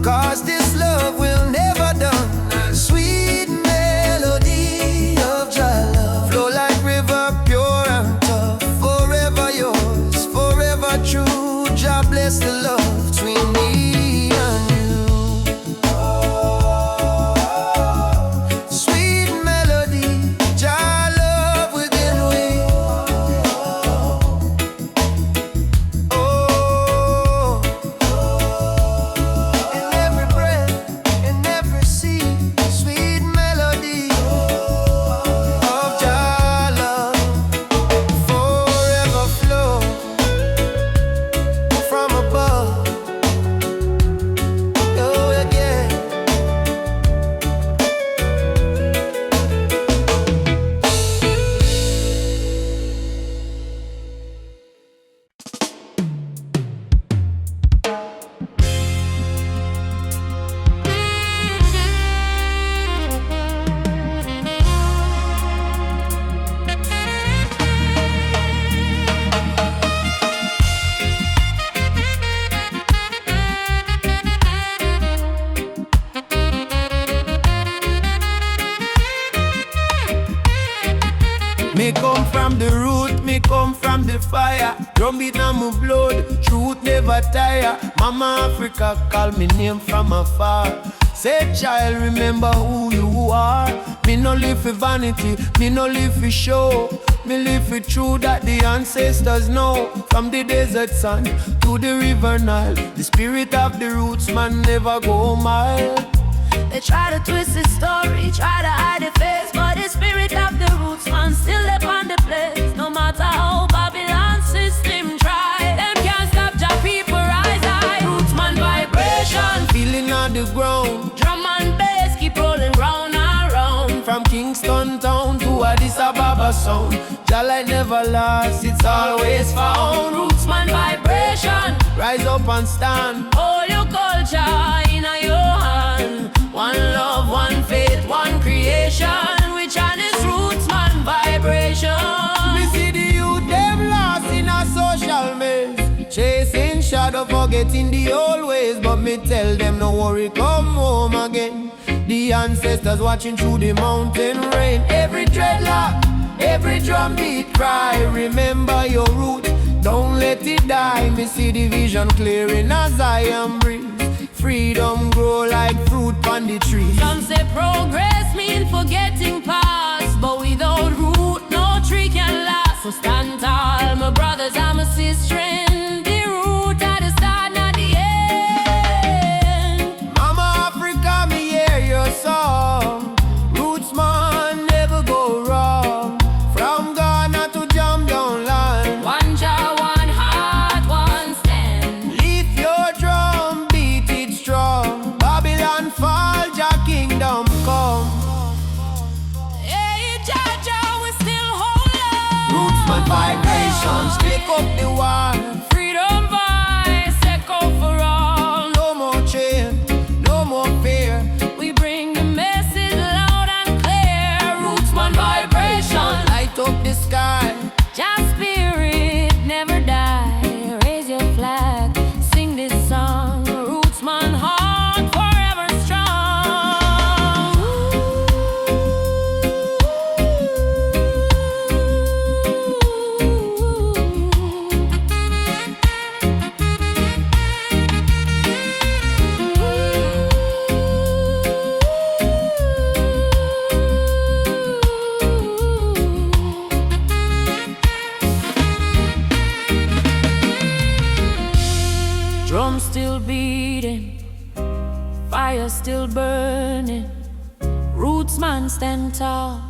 B: 'Cause this love will never done. Sweet melody of Jah love. Flow like river, pure and tough. Forever yours, forever true. Jah bless the love between me and you. Sweet melody, Jah love within we. Oh, in every breath, in every seed, sweet melody of Jah love forever flow from above. Oh yeah. Me come from the root, me come from the fire. Drum beat on my blood, truth never tire. Mama Africa call me name from afar. Say child, remember who you are. Me no live for vanity, me no live for show. Me live for truth that the ancestors know. From the desert sun to the river Nile, the spirit of the roots man never go mild.
C: They try to twist the story, try to hide the face, but the spirit of the roots man still live on the place. No matter how Babylon system try, them can't stop Jah people rise high. Roots man vibration,
B: Feeling on the ground,
C: drum and bass keep rolling round and round.
B: from Kingston town to Addis Ababa sound. Jah light never lost, it's always found.
C: Roots man vibration,
B: Rise up and stand.
C: all your culture in your hand. One love, one faith, one creation. Which one is roots man vibration?
B: Me see the youth them lost in a social maze, chasing shadow, forgetting the old ways. But me tell them no worry, come home again. The ancestors watching through the mountain rain. Every dreadlock, every drum beat cry. Remember your root, don't let it die. Me see the vision clearing as I am breathe. Freedom grow like fruit on the tree.
C: Some say progress mean forgetting past, but without root, no tree can last. So stand tall, my brothers and my sisters. The root at the start, not the end.
B: Mama Africa, me hear your song. Roots man never go wrong. From Ghana to Jam down land.
C: One Jah, one heart, one stand.
B: Lift your drum, beat it strong. Babylon fall, Jah kingdom come.
C: Hey, Jah, Jah, we still hold on.
B: Roots man vibrations, pick up the war.
C: Freedom voice, echo for all.
B: No more chain, no more fear.
C: We bring the message loud and clear. Roots man vibration,
B: Light up the sky.
C: Jah spirit never die. Raise your flag, sing this song. Roots man heart forever strong. Drum still beating, fire still burning. Roots man stand tall,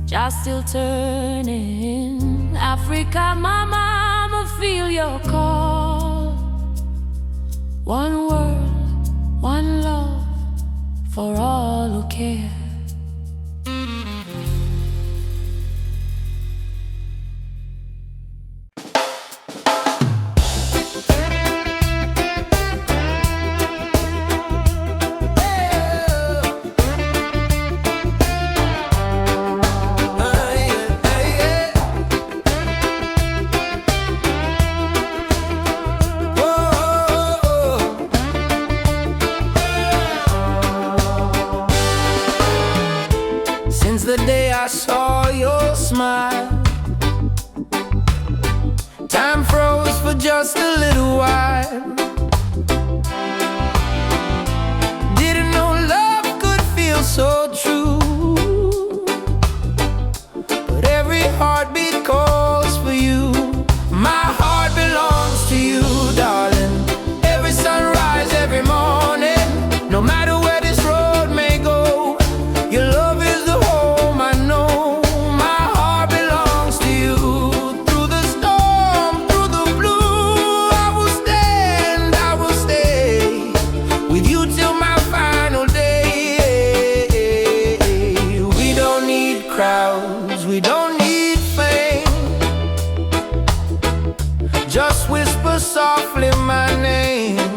C: Jah still turning. Africa, my mama, feel your call. One world, one love, for all who care.
A: Since the day I saw your smile, time froze for just a little while. Didn't know love could feel so true, but every heartbeat calls for you. My heart belongs to you, darling. Every sunrise, every morning, no matter where this road may go, your love is the home I know. My heart belongs to you. Through the storm, through the blue, I will stand, I will stay with you till my final day. We don't need crowds, we don't need fame. Just whisper softly my name.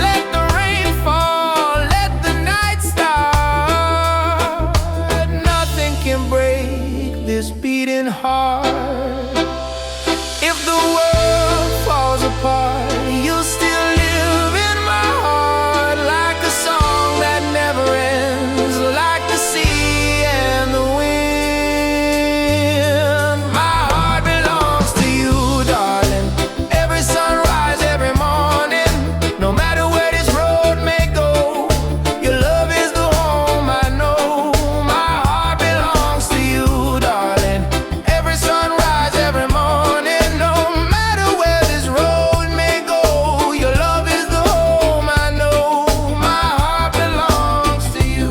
A: Let the rain fall, let the night start. Nothing can break this beating heart. If the world falls apart, you'll still live in my heart, like a song that never ends, like the sea and the wind. My heart belongs to you, darling. Every sunrise, every morning, no matter where this road may go, your love is the home I know. My heart belongs to you, darling. Every sunrise, every morning, no matter where this road may go, your love is the home I know. My heart belongs to you.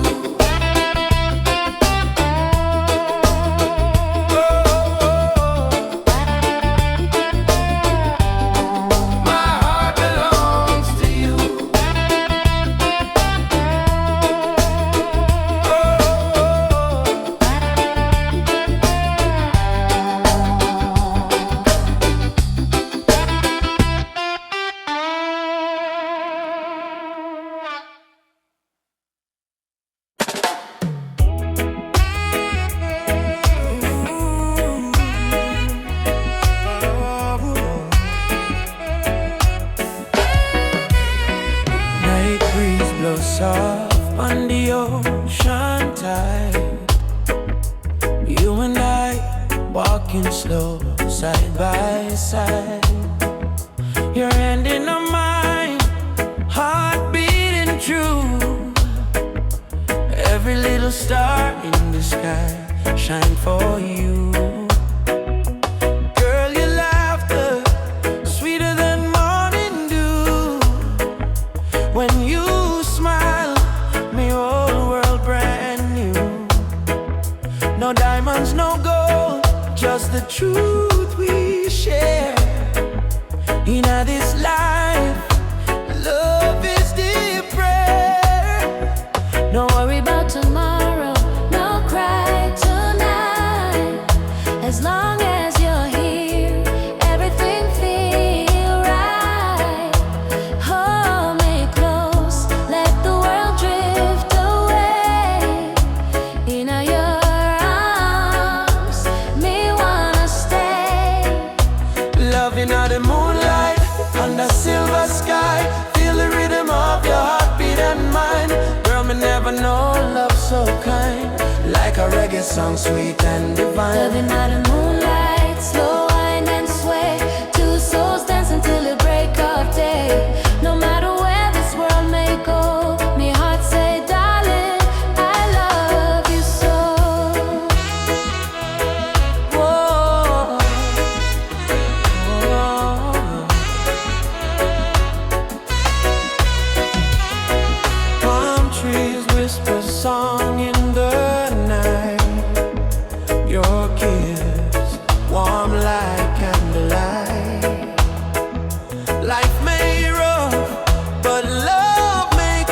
A: My heart belongs to you. Night breeze blows soft on the ocean tide. You and I walking slow, side by side. Your hand in mine, heart beating true. Every little star in the sky shine for you. Girl, your laughter sweeter than morning dew. When you smile, me whole world brand new. No diamonds, no gold, just the truth we share. In this life, love is the prayer.
C: No worry about tomorrow, no cry tonight. As long as you're here, everything feel right. Hold me close, let the world drift away. In your arms, me wanna stay.
A: Loving all the moonlight under silver sky. Feel the rhythm of your heartbeat and mine. Girl, me never know love so kind. Like a reggae song, sweet and divine.
C: Loving out the moonlight, slow wind and sway. Two souls dancing till the break of day. No matter where this world may go, me heart say, darling, I love you so.
A: Whoa. Palm trees whisper song in the night. Your kiss warm like candlelight. Life may rough, but love make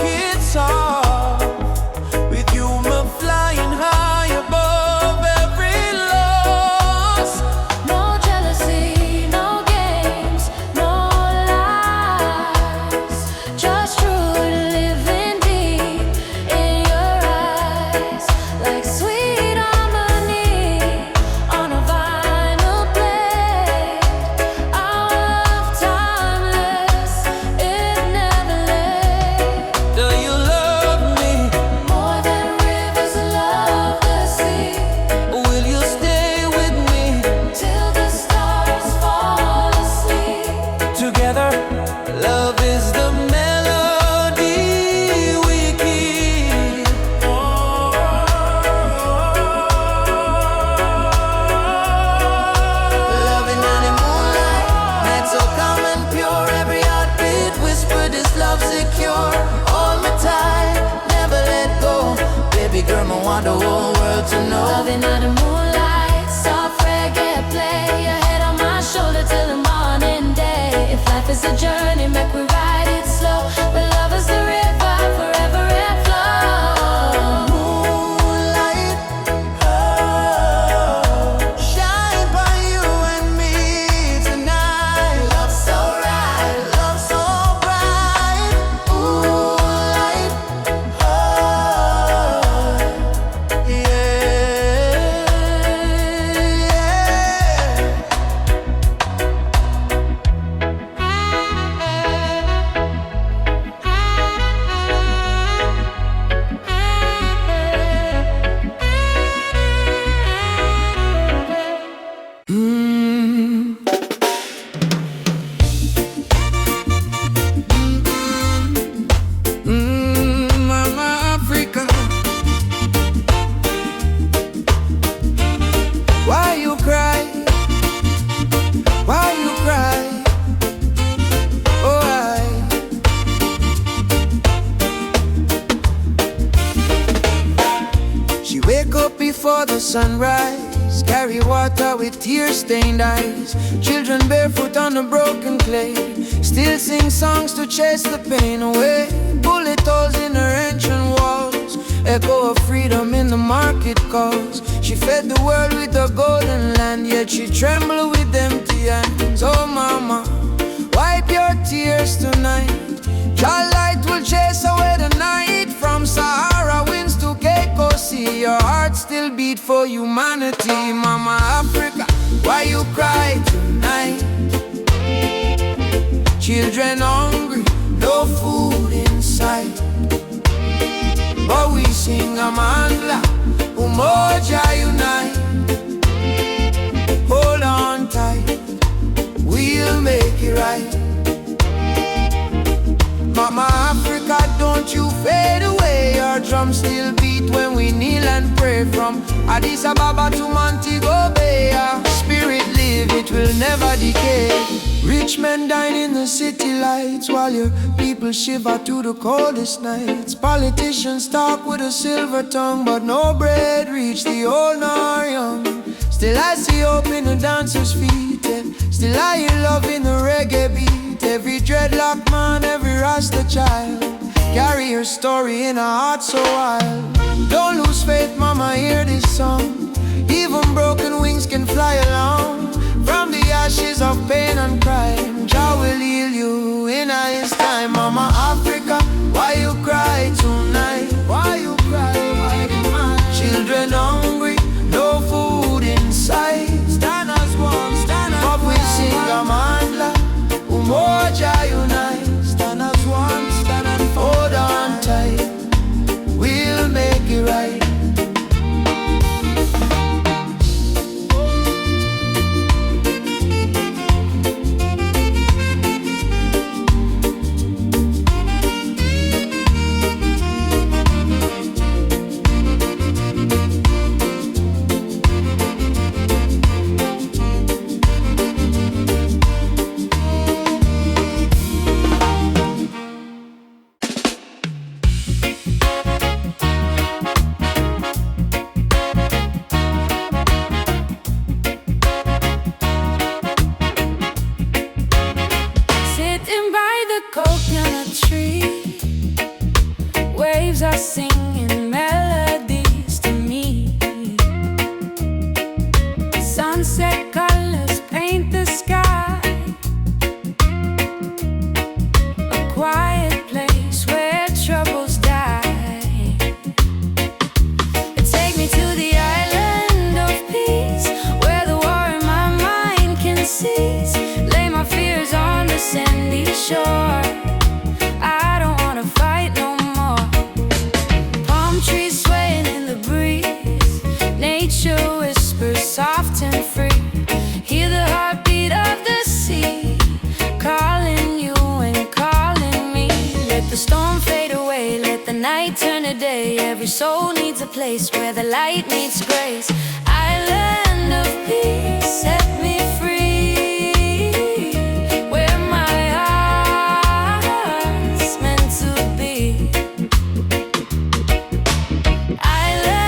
B: world, I want the whole world to know.
C: Loving under moonlight, soft reggae play. Your head on my shoulder till the morning day. If life is a journey, make we ride it slow. But love is the river, forever it flows.
B: Moonlight, oh, shine by you and me tonight. Love so right, love so bright. Moonlight, oh, yeah, Mama Africa, why you cry? Why you cry? Oh, she wake up before the sunrise, carry water with tear-stained eyes. Children barefoot on the broken clay, still sing songs to chase the pain away. Bullet holes in her ancient walls, echo of freedom in the market calls. She fed the world with the golden land, yet she trembled with empty hands. Oh mama, wipe your tears tonight. Your light will chase away the night. From Sahara winds to Cape Sea, your heart still beat for humanity. Mama Africa, why you cry tonight? Children hungry, no food in sight, but we sing Amandla, Umoja unite. Hold on tight, we'll make it right. Mama Africa, don't you fade away. Our drums still beat when we kneel and pray. From Addis Ababa to Montego Bay, our spirit live, it will never decay. Rich men dine in the city lights, while your people shiver to the coldest nights. Politicians talk with a silver tongue, but no bread reach the old nor young. Still I see hope in the dancers' feet, and still I hear love in the reggae beat. Every dreadlock man, every Rasta child, carry her story in a heart so wild. Don't lose faith, mama, hear this song. Even broken wings can fly along. From the ashes of pain and crime, Jah will heal you in His time. Mama Africa, why you cry tonight? Why you cry? Why you cry? Children hungry, no food in sight. Stand as one, stand as one. But we sing Amandla, Umoja unite. Stand as one, stand and hold on tight. We'll make it right.
C: Coconut tree, waves are singing melodies to me. Sunset colors paint the sky, a quiet place where troubles die. Take me to the island of peace, where the war in my mind can cease. Lay my fears on the sandy shore. I don't wanna fight no more. Palm trees swaying in the breeze, nature whispers soft and free. Hear the heartbeat of the sea, calling you and calling me. Let the storm fade away, let the night turn to day. Every soul needs a place where the light meets grace. Island of peace, set me free. Island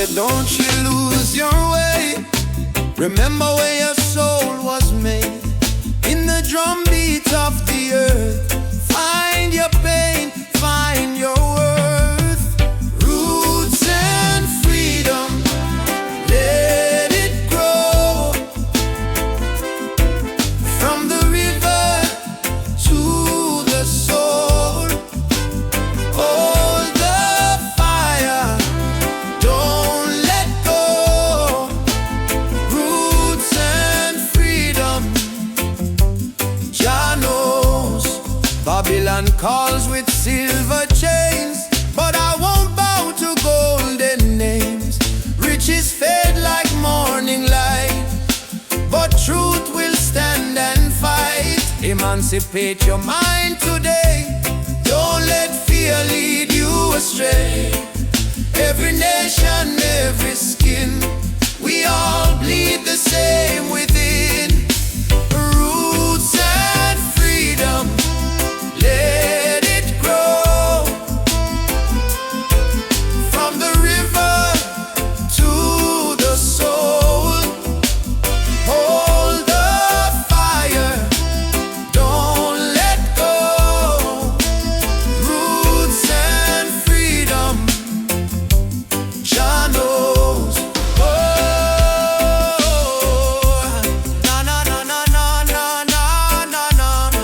B: said, don't you lose your way. Remember where your soul was made. In the drum beat of the earth, find your pain, find your worth. Roots and freedom, let it grow. From the river to the soul, hold the fire, don't let go. Roots and freedom, Jah knows. Babylon calls with silver chains, but I won't bow to golden names. Riches fade like morning light, but truth will stand and fight. Emancipate your mind today, don't let fear lead you astray. Every nation, every skin, we all bleed the same within. Roots and freedom, let it grow. From the river to the soul, hold the fire, don't let go. Roots and freedom, Jah knows. Na na na na na na na na na.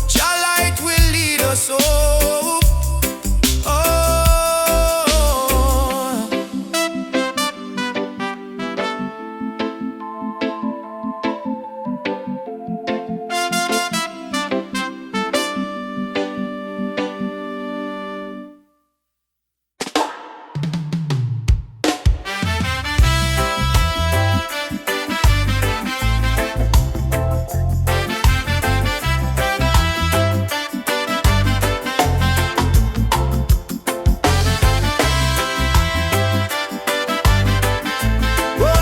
B: Jah light will lead us home. Oh,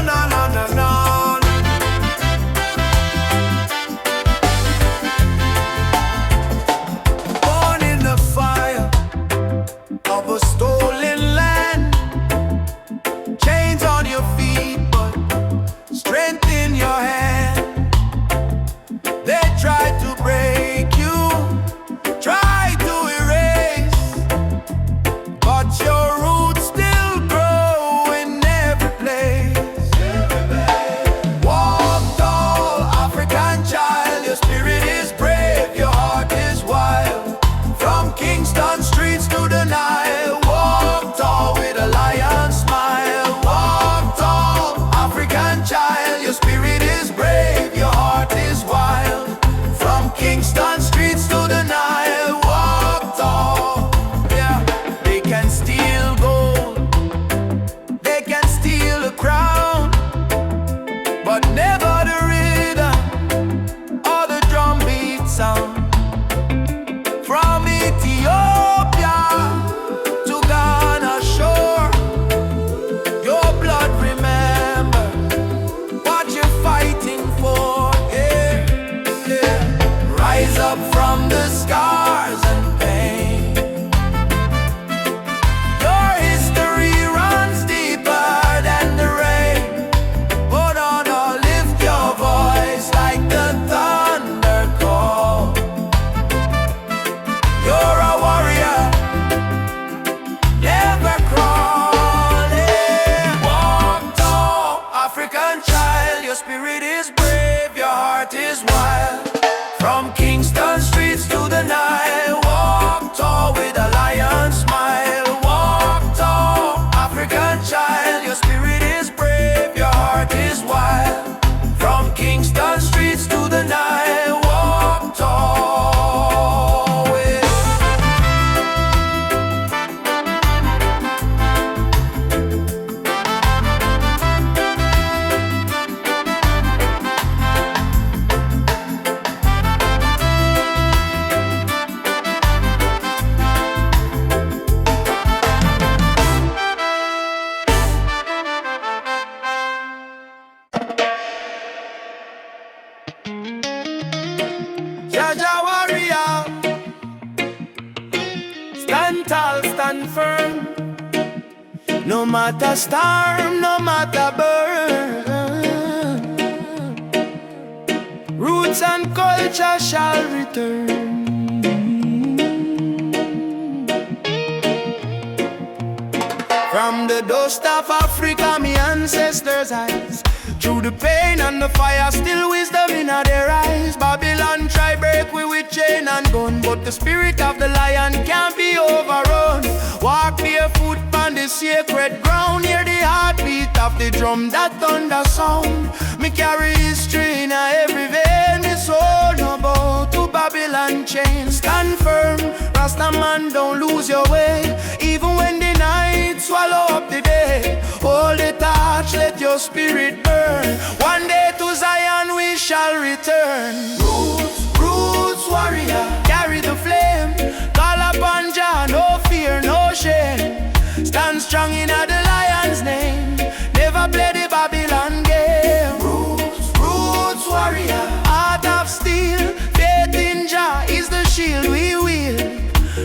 B: na na na na. Born in the fire of a stolen land, chains on your feet, but strength in your hand. They tried to break you, tried to erase, but your roots still grow in every place. Walk tall, African child, your spirit is brave, your heart is wild. From Kingston streets to the Nile, walk tall with a lion smile. Walk tall, African child, your spirit is brave, your heart is wild. From Kingston streets to the Nile, walk tall. Yeah, they can steal gold, they can steal a crown, but never the rhythm or the drum beat sound. From Ethiopia to Ghana shore, your blood remember what you're fighting for. Yeah, yeah. Rise up from the scars and pain. Your history runs deeper than the rain. Oh no, no, lift your voice like the thunder call. You're a warrior, never crawling. Walk tall, African child, your spirit is brave, your heart is wild. From Kingston streets to the Nile, walk tall with a lion smile. Walk tall, African child, your spirit is brave, your heart is wild. From Kingston streets to the Nile, walk tall with. Stand tall, stand stand firm. No matter storm, no matter burn, roots and culture shall return. From the dust of Africa, me ancestors' eyes, through the pain and the fire, still wisdom in their eyes. Babylon try break we with chain and gun, but the spirit of the lion can't be overrun. Walk barefoot on the sacred ground, hear the heartbeat of the drum, that thunder sound. Me carry history in every vein, me soul no bow to Babylon chain. Stand firm, Rasta man, don't lose your way, even when the night swallow up the day. Hold the torch, let your spirit burn. One day to Zion we shall return. Roots, roots warrior, carry the flame. Call upon Jah, no fear, no shame. Stand strong in the lion's name, never play the Babylon game. Roots, roots warrior, heart of steel. Faith in Jah is the shield we wield.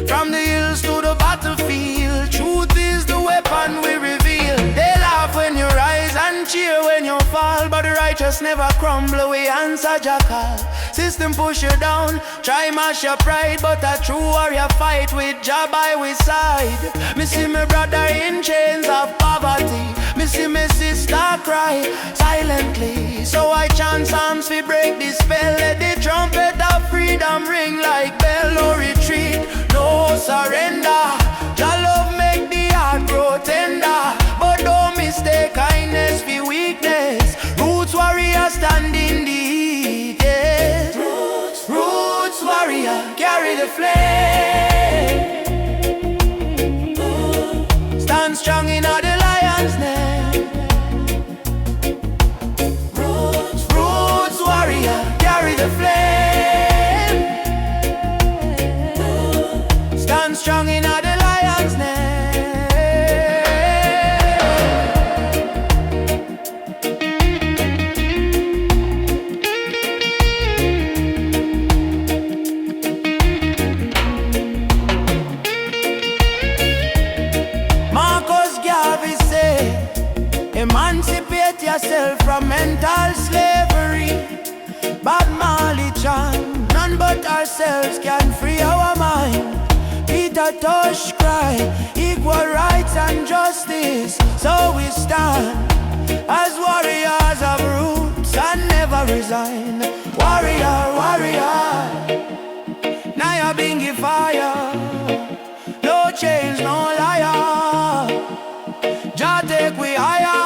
B: From the hills to the battlefield, truth is the weapon we reveal. They laugh when you rise and cheer when you fall, but the righteous never crumble, we answer Jah call. System push you down, try mash your pride, but a true warrior fight with Jah by his side. Me see my brother in chains of poverty, me see my sister cry silently. So I chant psalms we break the spell, let the trumpet of freedom ring like bell. No retreat, no surrender. Jah love make the heart grow tender, but don't mistake kindness for weakness. Roots warrior stand in the heat, yes. Roots, roots warrior, carry the flame. Stand strong in the lion's name. Roots, roots warrior, carry the flame. Stand strong in the lion's name. Emancipate yourself from mental slavery. Bob Marley chant, none but ourselves can free our mind. Peter Tosh cry, equal rights and justice. So we stand as warriors of roots and never resign. Warrior, warrior, now you're being fire. No chains, no liar. Jah take we higher.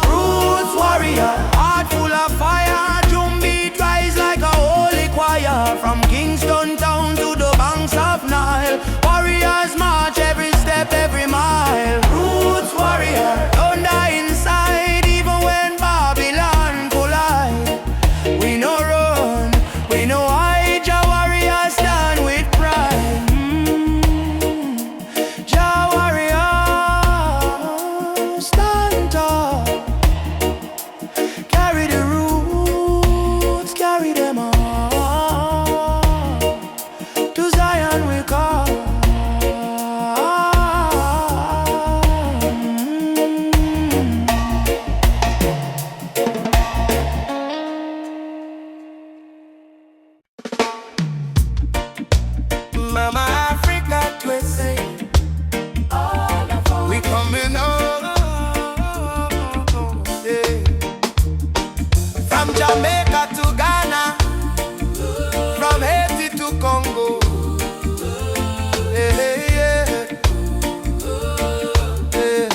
B: Roots warrior, heart full of fire. Drum beat rise like a holy choir. From Kingston town to the banks of Nile, warriors march every step, every mile. Roots warrior, don't die inside, even when Babylon collide. We no run, we no hide. Jah warrior stand with pride. Jamaica to Ghana, from Haiti to Congo. Yeah, yeah. Yeah.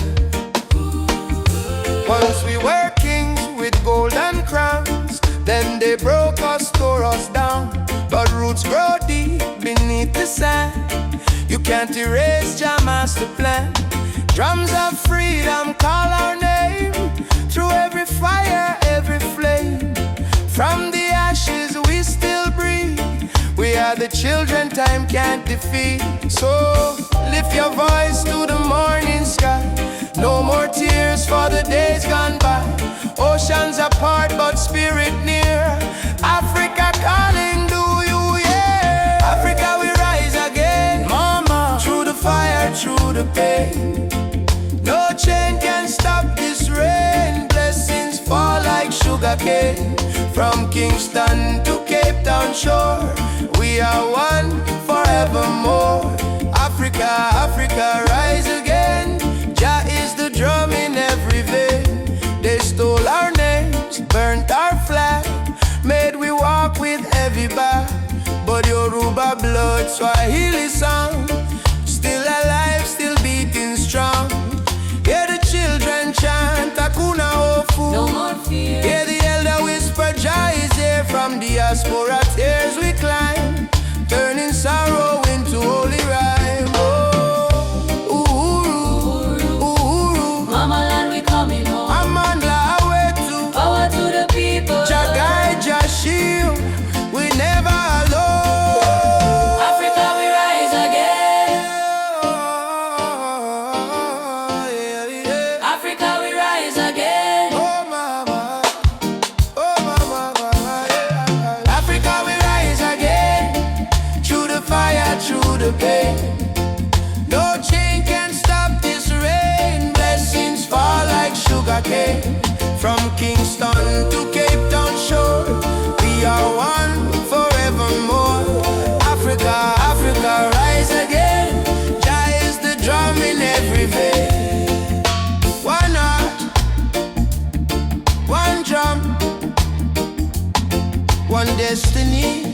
B: Once we were kings with golden crowns, then they broke us, tore us down. But roots grow deep beneath the sand. You can't erase Jah master plan. Drums of freedom call our name, through every fire, every flame. From the ashes we still breathe. We are the children time can't defeat. So lift your voice to the morning sky. No more tears for the days gone by. Oceans apart but spirit near. Africa calling, do you hear? Africa we rise again. sugarcane. From Kingston to Cape Town shore, we are one forevermore. Africa, Africa, rise again. Jah is the drum in every vein. They stole our names, burnt our flag, made we walk with heavy back. But Yoruba blood, Swahili song, still alive, still beating strong. Hear the children chant Hakuna Hofu.
C: No more fear.
B: Hear the elder whisper, Jah is here. From diaspora tears we climb, turning sorrow into holy rhyme. Oh, Uhuru, Uhuru,
C: Mama land, we coming home.
B: Amandla Awetu,
C: Power to the people.
B: Jah guide, Jah shield, we never alone.
C: Africa, we rise again. Africa, we rise again.
B: Oh mama, yeah. Africa we rise again, through the fire, through the pain. No chain can stop this rain. Blessings fall like sugar cane. From Kingston to Cape Town shore, we are one forevermore. Africa, Africa, rise again. Jah is the drum in every vein. One heart, one drum, one destiny.